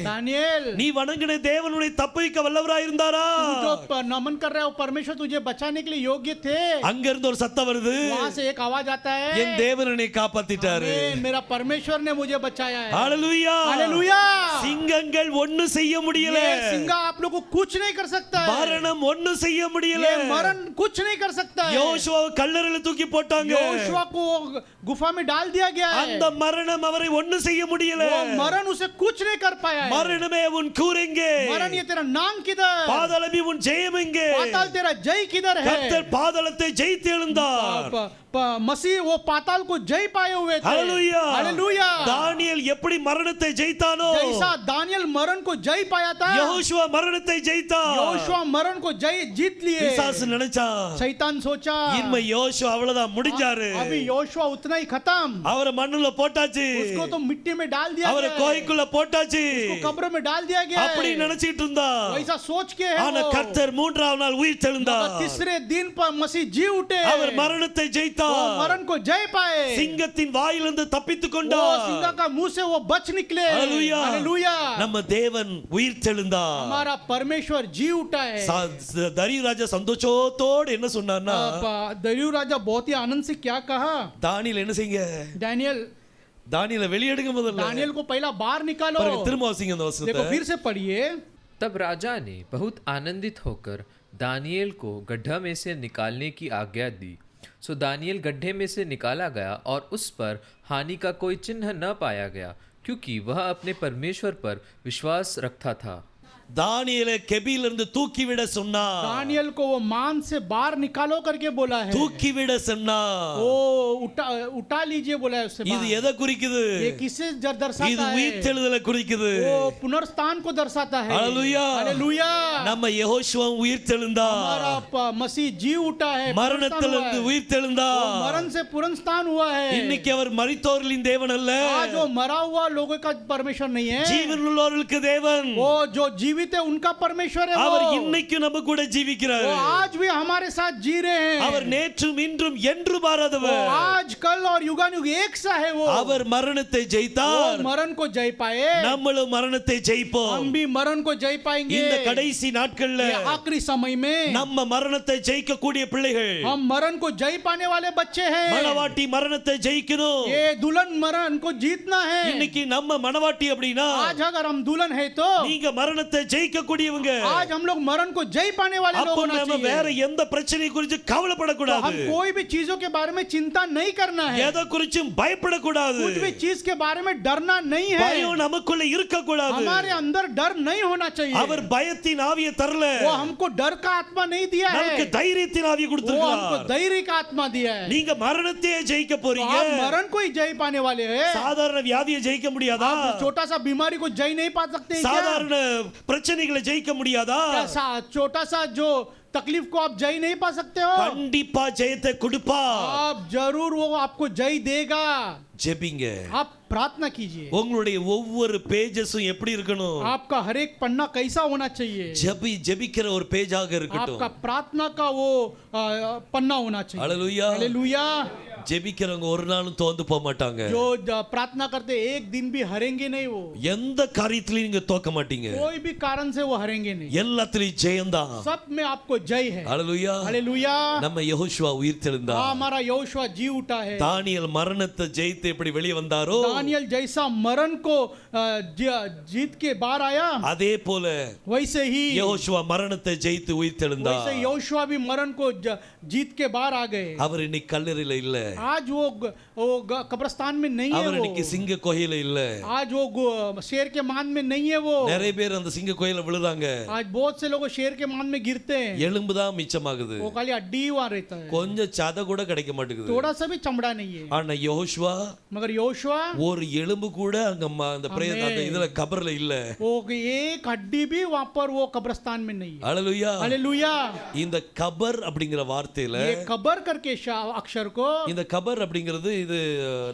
दानियल நீ வணங்கின தேவனுடைய தப்புவிக்க வல்லவராய் இருந்தாரா? तू जो नमन कर रहा है वो परमेश्वर तुझे बचाने के लिए योग्य थे। அங்க இருந்து ஒரு சத்தம் வருது, वहां से एक आवाज आता है, என் தேவன் என்னை காப்பாத்திட்டாரு. आमीन, मेरा परमेश्वर ने मुझे बचाया है। ஹalleluya. हालेलुया। சிங்கங்கள் ஒண்ணு செய்ய முடியல, ये सिंगा आप लोग को कुछ नहीं कर सकता है। மரணம் ஒண்ணு செய்ய முடியல. ये मरण कुछ नहीं कर सकता है। யோசுவா கல்லறையில தூக்கி போட்டாங்க, योशुआ को गुफा में डाल दिया गया है। அந்த மரணம் அவரை ஒண்ணு செய்ய முடியல. वो मरण उसे कुछ नहीं कर पाया है। மரணமே உன் கூரெங்கே, मरण ये तेरा नाम किधर? பாதாளமே உன் ஜெயம் எங்கே? पाताल तेरा जय किधर है? கர்த்தர் பாதாளத்தை ஜெயித்து எழுந்தார். मसीह वो पाताल को जय पाए हुए थे। हालेलुया। हालेलुया। தானியேல் எப்படி மரணத்தை ஜெயித்தானோ, जैसा दानियल मरण को जय पाया था, யோசுவா மரணத்தை ஜெயித்தான். योशुआ मरण को जय जीत लिए। பிசாசு நினைச்சான், शैतान सोचा இன்மை யோசுவா அவ்வளவுதான் முடிஞ்சாரு, अभी योशुआ उतना ही खत्म, அவரை மண்ணுல போட்டாச்சு, उसको तो मिट्टी में डाल दिया அவரை गया है, கோயிலுக்குள்ள போட்டாச்சு, उसको कब्र में डाल दिया गया அப்படி है। நினைச்சிட்டு இருந்தா. वैसा सोच के है ஆனா वो। கர்த்தர் 3ஆம் நாள் உயிர் मगर தெழுந்தார். तीसरे दिन पर मसीह जी उठे, அவர் மரணத்தை वो ஜெயித்தார். मरण को जय पाए। சிங்கத்தின் வாயிலிருந்து தப்பித்துக் वो கொண்டார். सिंह का मुंह से वो बच निकले। हालेलुया. हालेलुया। நம்ம தேவன் உயிர் தெழுந்தார். हमारा परमेश्वर जी उठा है। தரியு ராஜா சந்தோஷத்தோடு என்ன சொன்னார்னா, दरियु राजा बहुत ही आनंद से क्या कहा, தானியேல் என்ன செய்யுங்க, தானியேலை வெளியெடுங்க முதல்ல. दानियल को पहला बाहर निकालो। பாருங்க திரும்ப வாசிங்க அந்த देखो வசனத்தை. फिर से पढ़िए। तब राजा ने बहुत आनंदित होकर दानियेल को गड्ढा में से निकालने की आज्ञा दी। सो दानियेल गड्ढे में से निकाला गया और उस पर हानि का कोई चिन्ह न पाया गया, क्योंकि वह अपने परमेश्वर पर विश्वास रखता था। தானியேலை கெபியிலிருந்து தூக்கிவிட சொன்னார். दानियल को वो मान से बाहर निकालो करके बोला है। தூக்கிவிட சொன்னார். वो उठा लीजिए बोला है उससे இது बाहर। எதை குறிக்குது? ये किसे दर्शाता இது है? உயிர் தெழுதலை குறிக்குது. वो पुनर्स्थान को दर्शाता है। हालेलुया। हालेलुया। நம்ம யெகோஷுவா உயிர் தெழுந்தார். हमारा मसीह जी उठा है, மரணத்திலிருந்து உயிர் वो தெழுந்தார். मरण से पुनर्स्थान हुआ है। இன்னைக்கு அவர் மரித்தோர்களின் தேவன் அல்ல, आज वो मरा हुआ लोगों का परमेश्वर नहीं है, ஜீவனுள்ளவர்களுக்கு தேவன். वो जो जीवित जीवित है उनका परमेश्वर है அவர் वो இன்னைக்கு நம்ம கூட ஜீவிக்கிறார் वो आज भी हमारे साथ जी रहे हैं அவர் நேற்றும் இன்றும் என்று वो மாறாதவர் आज कल और युगानुयुग एक सा है वो அவர் மரணத்தை ஜெயித்தார் वो मरण को जय पाए நம்மளும் மரணத்தை ஜெயிப்போம் हम भी मरण को जय पाएंगे இந்த கடைசி நாட்கள்ல ये आखिरी समय में நம்ம மரணத்தை ஜெயிக்க கூடிய பிள்ளைகள் हम मरण को जय पाने वाले बच्चे हैं மணவாட்டி மரணத்தை ஜெயிக்கணும் ये दुल्हन मरण को जीतना है இன்னைக்கு நம்ம மணவாட்டி அப்படினா आज अगर हम दुल्हन है तो நீங்க மரணத்தை ஜெயிக்க கூடியவங்க आज हम लोग मरण को जय पाने वाले लोग அப்ப होना நம்ம வேற चाहिए எந்த பிரச்சனை குறித்து तो கவலைப்படக்கூடாது हम कोई भी चीजों के बारे में चिंता नहीं करना है எதை குறிச்சும் பயப்படக்கூடாது कुछ भी चीज के बारे में डरना नहीं है பயம் நமக்குள்ள இருக்க கூடாது हमारे अंदर डर नहीं होना चाहिए அவர் பயத்தின் ஆவியை தரல वो हमको डर का आत्मा नहीं दिया நமக்கு है தைரியத்தின் ஆவியை वो हमको கொடுத்திருக்கிறார் धैर्य का आत्मा दिया है நீங்க மரணத்தையே ஜெயிக்க तो போறீங்க आप मरण को ही जय पाने वाले हैं சாதாரண வியாதியை ஜெயிக்க முடியாதா आप छोटा सा बीमारी को जय नहीं पा सकते हैं क्या சாதாரண பிரச்சனைகளை ஜெயிக்க முடியாதா क्या छोटा सा जो तकलीफ को आप जय नहीं पा सकते हो கண்டிப்பா ஜெயத்தை கொடுப்பா आप जरूर वो आपको जय देगा ஜெபிங்க आप प्रार्थना कीजिए உங்களுடைய ஒவ்வொரு பேजेसும் எப்படி இருக்கணும் आपका हर एक पन्ना कैसा होना चाहिए ஜெபிக்கிற ஒரு பேஜாக இருக்கட்டும் आपका प्रार्थना का वो पन्ना होना चाहिए ஹalleluya हालेलुया ஜெபிக்கிறவங்க ஒரு நாளும் தோந்து போக மாட்டாங்க जो प्रार्थना करते एक दिन भी हारेंगे नहीं वो எந்த காரியத்திலயும் நீங்க தோக்க மாட்டீங்க कोई भी कारण से वो हारेंगे नहीं எல்லாத்துலயும் ஜெயம்தான் सब में आपको जय है ஹalleluya हालेलुया நம்ம யெகோஷுவா உயிர்த்தெழுந்தார் हमारा यहोशुआ जी उठा है தானியேல் மரணத்தை ஜெயித்து எப்படி வெளியே வந்தாரோ दानियल जैसा मरण को जीत के बाहर आया அதே போல वैसे ही யெகோஷுவா மரணத்தை ஜெயித்து உயிர்த்தெழுந்தார் वैसे यहोशुआ भी मरण को जीत के बाहर आ गए அவர் இன்னைக்கு கல்லறையில இல்ல आज वो कब्रिस्तान में नहीं है அவர் वो இன்னைக்கு சிங்க கோயில இல்ல आज वो शेर के मान में नहीं है वो நிறைய பேர் அந்த சிங்க கோயில விழுறாங்க आज बहुत से लोग शेर के मान में गिरते हैं எலும்பு தான் மிச்சமாகுது वो खाली हड्डी ही वहां रहता है கொஞ்சம் சதை கூட கிடைக்க மாட்டேங்குது थोड़ा सा भी चमड़ा नहीं है ஆனா யெகோஷுவா मगर यहोशुआ ஒரு எலும்பு கூட அங்க அந்த அந்த இதுல கபர்ல இல்ல वो एक हड्डी भी वहां पर वो कब्रिस्तान में नहीं है ஹalleluya हालेलुया இந்த கபர் அப்படிங்கிற வார்த்தையில ये कबर करके अक्षर को இந்த கபர் அப்படிங்கிறது இது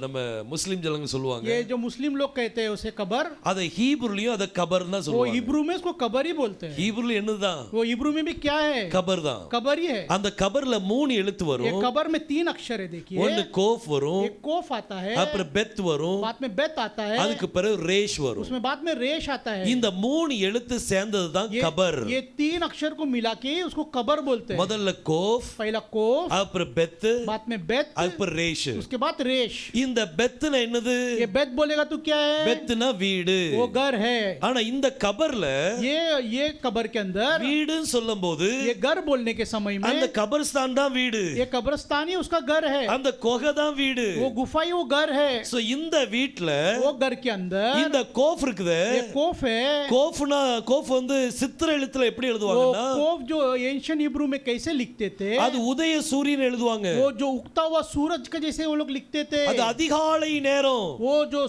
நம்ம முஸ்லிம் ஜனங்க சொல்லுவாங்க ये जो मुस्लिम लोग कहते हैं उसे कबर அத ஹீப்ருலயும் அத கபர் தான் वो சொல்லுவாங்க हिब्रू में इसको कबर ही बोलते हैं ஹீப்ருல என்னதான் वो हिब्रू में भी क्या है கபர் தான் कबर ही है அந்த கபர்ல மூணு எழுத்து ये வரும் कबर में 3 अक्षर है देखिए ஒன்னு கோஃப் வரும் एक कोफ आता है அப்புறம் பெத் வரும் बाद में बेत आता है அதுக்கு பிறகு ரேஷ் வரும் उसमें बाद में रेश आता है இந்த மூணு எழுத்து சேர்ந்தது தான் கபர் ये 3 अक्षर को मिला के उसको कबर बोलते हैं முதல்ல கோஃப் पहला कोफ அப்புறம் பெத் बाद में बेत அப்புறம் ரேஷ் उसके बाद रेश இந்த பெத்னா என்னது ये बेत बोलेगा तो क्या है பெத்னா வீடு वो घर है ஆனா இந்த கபர்ல ये कबर के अंदर வீடுன்னு சொல்லும்போது ये घर बोलने के समय में அந்த கபர்ஸ்தான் தான் வீடு ये कब्रिस्तान ही उसका घर है அந்த குகை தான் வீடு वो गुफा ही वो घर है சோ இந்த வீட்ல वो घर के अंदर இந்த கோஃப் இருக்குதே ये कोफ है கோஃப்னா கோஃப் வந்து சித்திர எழுத்துல எப்படி वो எழுதுவாங்கன்னா कोफ जो एंशियन हिब्रू में कैसे लिखते थे அது உதய சூரியன் எழுதுவாங்க वो जो उगता हुआ सूरज का जैसे वो लोग लिखते थे அது அதிகாலை நேரம் वो जो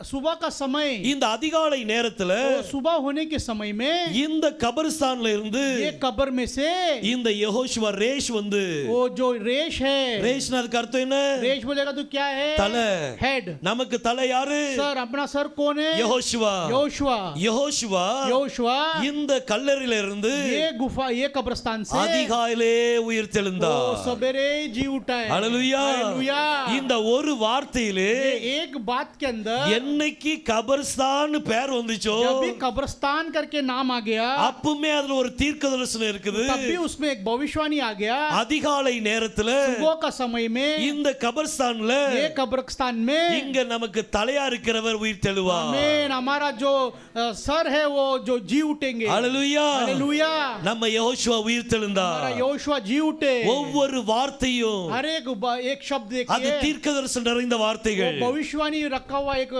सुबह का समय இந்த அதிகாலை நேரத்துல वो सुबह होने के समय में இந்த கபர்ஸ்தான்ல இருந்து ये कब्र में से இந்த யெகோஷுவா ரேஷ் வந்து वो जो रेश है ரேஷ்னா அதுக்கு அர்த்தம் என்ன रेश बोलेगा तो क्या है தலை हेड நமக்கு தலை யாரு सर अपना सर कौन है யெகோஷுவா योशुआ யெகோஷுவா योशुआ இந்த கல்லறையில இருந்து ये गुफा ये कब्रिस्तान से அதிகாலையிலே உயிர்த்தெழுந்தார் वो सवेरे जी उठा है ஹalleluya हालेलुया இந்த ஒரு வார்த்தையிலே ये एक बात के अंदर என்னைக்கு கபர்ஸ்தான் பேர் வந்துச்சோ जब भी कब्रिस्तान करके नाम आ गया அப்பமே அதுல ஒரு தீர்க்கதரிசனம் இருக்குது तब भी उसमें एक भविष्यवाणी आ गया அதிகாலை நேரத்துல सुबह का समय में இந்த கபர்ஸ்தான்ல ये कब्रिस्तान में இங்க நமக்கு தலையா இருக்கிறவர் உயிர்த்தெழுவார் आमीन हमारा जो सर है वो जो जी उठेंगे ஹalleluya हालेलुया நம்ம யெகோஷுவா உயிர்த்தெழுந்தார் हमारा योशुआ जी उठे ஒவ்வொரு வார்த்தையும் हर एक शब्द அது देखिए தீர்க்கதரிசனம் நிறைந்த वो வார்த்தைகள் भविष्यवाणी रखा हुआ एक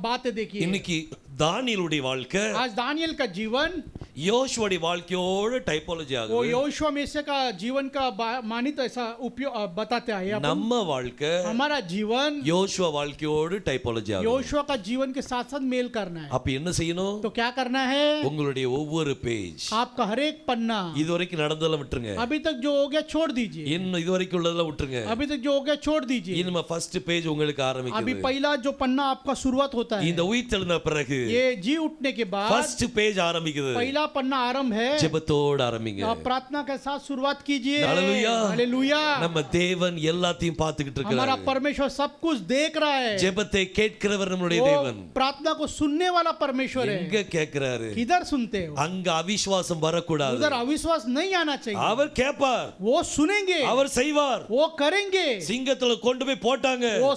बात है देखिए இன்னைக்கு தானியேலுடைய வாழ்க்கை आज दानियल का जीवन யோசுவாவுடைய வாழ்க்கையோட டைப்பாலஜி वो ஆகுது यहोशू मेसे का जीवन का मानित ऐसा उपयोग बताते हैं अपन। நம்ம வாழ்க்கை हमारा जीवन யோசுவா வாழ்க்கையோடு டைப்பாலஜி ஆகுது यहोशू का जीवन के साथ साथ मेल करना है। அப்ப என்ன செய்யணும் तो क्या करना है? உங்களுடைய ஒவ்வொரு பேஜ் आपका हर एक पन्ना இதுவரைக்கும் நடந்ததெல்லாம் விட்டுருங்க अभी तक जो हो गया छोड़ दीजिए, இன்னும் இதுவரைக்கும் உள்ளதெல்லாம் விட்டுருங்க अभी तक जो हो गया छोड़ दीजिए। இனிமே ஃபர்ஸ்ட் பேஜ் உங்களுக்கு अभी ஆரம்பிக்குது पहला जो पन्ना आपका शुरुआत होता है, இந்த உயிர்த்தெழுந்த பிறகு ये जी उठने के बाद ஃபர்ஸ்ட் பேஜ் ஆரம்பிக்குது पहला पन्ना आरंभ है। ஜெபத்தோட ஆரம்பிங்க आप प्रार्थना के साथ शुरुआत कीजिए। हालेलुया। हालेलुया। நம்ம தேவன் எல்லாத்தையும் பார்த்துக்கிட்டு हमारा இருக்காரு परमेश्वर सब कुछ देख रहा है। ஜெபத்தை கேட்கிறவர் நம்முடைய वो தேவன் प्रार्थना को सुनने वाला परमेश्वर है। எங்க கேட்கிறாரு किधर सुनते हो? அங்க அவிசுவாசம் வரக்கூடாது उधर अविश्वास नहीं आना चाहिए। அவர் கேட்பார் वो सुनेंगे, அவர் செய்வார் वो करेंगे। சிங்கத்துல கொண்டு போய் போட்டாங்க वो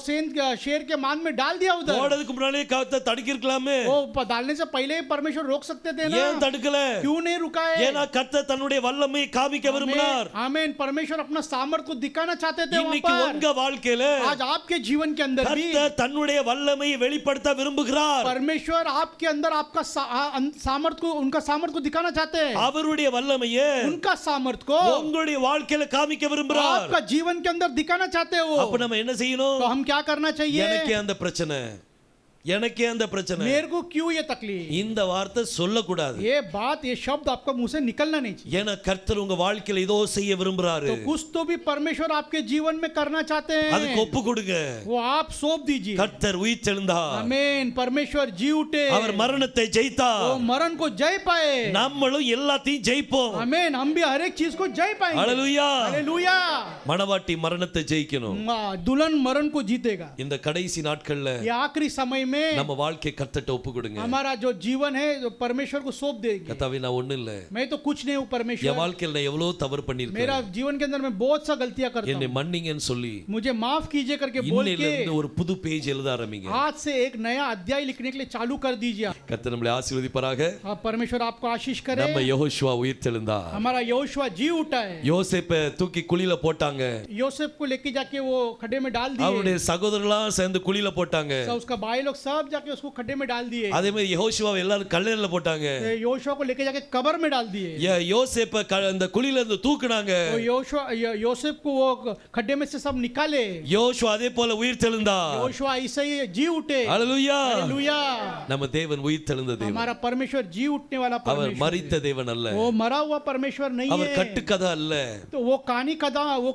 शेर के मान में डाल दिया उधर। போடுறதுக்கு முன்னாலே கத்த தடுக்கி இருக்கலாமே वो डालने से पहले ही परमेश्वर रोक सकते थे ना, ஏன் தடுக்கல क्यों नहीं रुका है? ஏன்னா கத்த தன்னுடைய வல்லமையை காமிக்க விரும்பினார் आमीन। परमेश्वर अपना सामर्थ को दिखाना चाहते थे वहां இன்னைக்கு पर। உங்க வாழ்க்கையில आज आपके जीवन के अंदर भी கத்த தன்னுடைய வல்லமையை வெளிப்படுத்த விரும்புகிறார் परमेश्वर आपके अंदर आपका सामर्थ को, उनका सामर्थ को दिखाना चाहते हैं। அவருடைய வல்லமையை उनका सामर्थ को உங்களுடைய வாழ்க்கையில காமிக்க விரும்புகிறார் आपका जीवन के अंदर दिखाना चाहते हो। அப்ப நம்ம என்ன செய்யணும் तो हम क्या करना चाहिए? எனக்கே அந்த பிரச்சனை எனக்கே அந்த பிரச்சனை मेरे को क्यों ये तकलीफ? இந்த வார்த்தை சொல்லக்கூடாது ये बात, ये शब्द आपका मुंह से निकलना नहीं चाहिए। ஏன்னா கர்த்தர் உங்க வாழ்க்கையில ஏதோ செய்ய விரும்புறாரு तो कुछ तो भी परमेश्वर आपके जीवन में करना चाहते அதுக்கு हैं, ஒப்பு கொடுங்க वो आप सौंप दीजिए। கர்த்தர் உயிர்த்தெழுந்தார் आमीन। परमेश्वर जी उठे, அவர் மரணத்தை वो ஜெயித்தார் मरण को जय पाए। நம்மளும் எல்லாத்தையும் ஜெயிப்போம் आमीन। हम भी हर एक चीज को जय पाएंगे। ஹalleluya हालेलुया। மணவாட்டி மரணத்தை ஜெயிக்கணும் दुल्हन मरण को जीतेगा। இந்த கடைசி நாட்கள்ல ये आखिरी समय में நம்ம வாழ்க்கை கர்த்தர்ட்ட ஒப்பு கொடுங்க हमारा जो जीवन है जो परमेश्वर को सौंप देंगे। கர்த்தாவே நான் ஒண்ணு இல்ல मैं तो कुछ नहीं हूँ என் परमेश्वर, வாழ்க்கையில நான் எவ்வளவு தவறு मेरा பண்ணிருக்கேன் जीवन के अंदर मैं बहुत सा गलतियां करता என்னை हूँ, மன்னிங்கன்னு சொல்லி मुझे माफ कीजिए करके बोल இன்னையில के இருந்து ஒரு புது பேஜ் எழுத ஆரம்பிங்க आज से एक नया अध्याय लिखने के लिए चालू कर दीजिए। கர்த்தர் நம்மளை ஆசீர்வதிப்பாராக आप परमेश्वर आपको आशीष करे। நம்ம யெகோஷுவா உயிர்த்தெழுந்தா हमारा यहोशुआ जी उठा है। யோசேப்பை தூக்கி குழியில போட்டாங்க योसेफ को लेके जाके वो खड्डे में डाल दिए। அவருடைய சகோதரர்களாம் சேர்ந்து குழியில போட்டாங்க तो उसका भाई लोग सब जाके उसको खड्डे में डाल दिए। அதே மாதிரி யெகோஷுவா எல்லாரும் கல்லறையில போட்டாங்க यहोशुआ को लेके जाके कब्र में डाल दिए। யோசேப்பை அந்த குழியில இருந்து தூக்குனாங்க तो योसेफ को वो खड्डे में से सब निकाले। யோசுவா அதே போல உயிர்த்தெழுந்தா यहोशुआ ऐसे ही जी उठे। ஹalleluya हालेलुया। நம்ம தேவன் உயிர்த்தெழுந்த தேவன் हमारा परमेश्वर जी उठने वाला அவர் परमेश्वर மரித்த தேவன் அல்ல है। वो मरा हुआ परमेश्वर नहीं அவர் है। கட்டுக்கதை அல்ல तो वो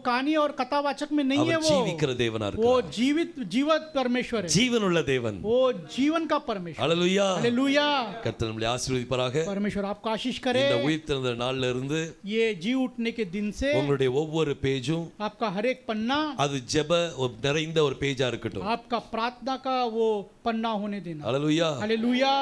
कहानी और कथावाचक में नहीं है। அவர் ஜீவிக்கிற தேவனா वो இருக்கிறார் जीवित परमेश्वर है। ஜீவனுள்ள தேவன் वो जीवन का परमेश्वर। ஹalleluya हालेलुया। கர்த்தர் நம்மளை ஆசீர்வதிப்பாராக परमेश्वर आपको आशीष करे। இந்த உயிர்த்தெழுந்த நாள்ல இருந்து ये जी उठने के दिन से உங்களுடைய ஒவ்வொரு பேஜும் आपका हर एक पन्ना அது ஜெப நிறைந்த ஒரு பேஜா இருக்கட்டும் आपका प्रार्थना का वो पन्ना होने देना। ஹalleluya हालेलुया।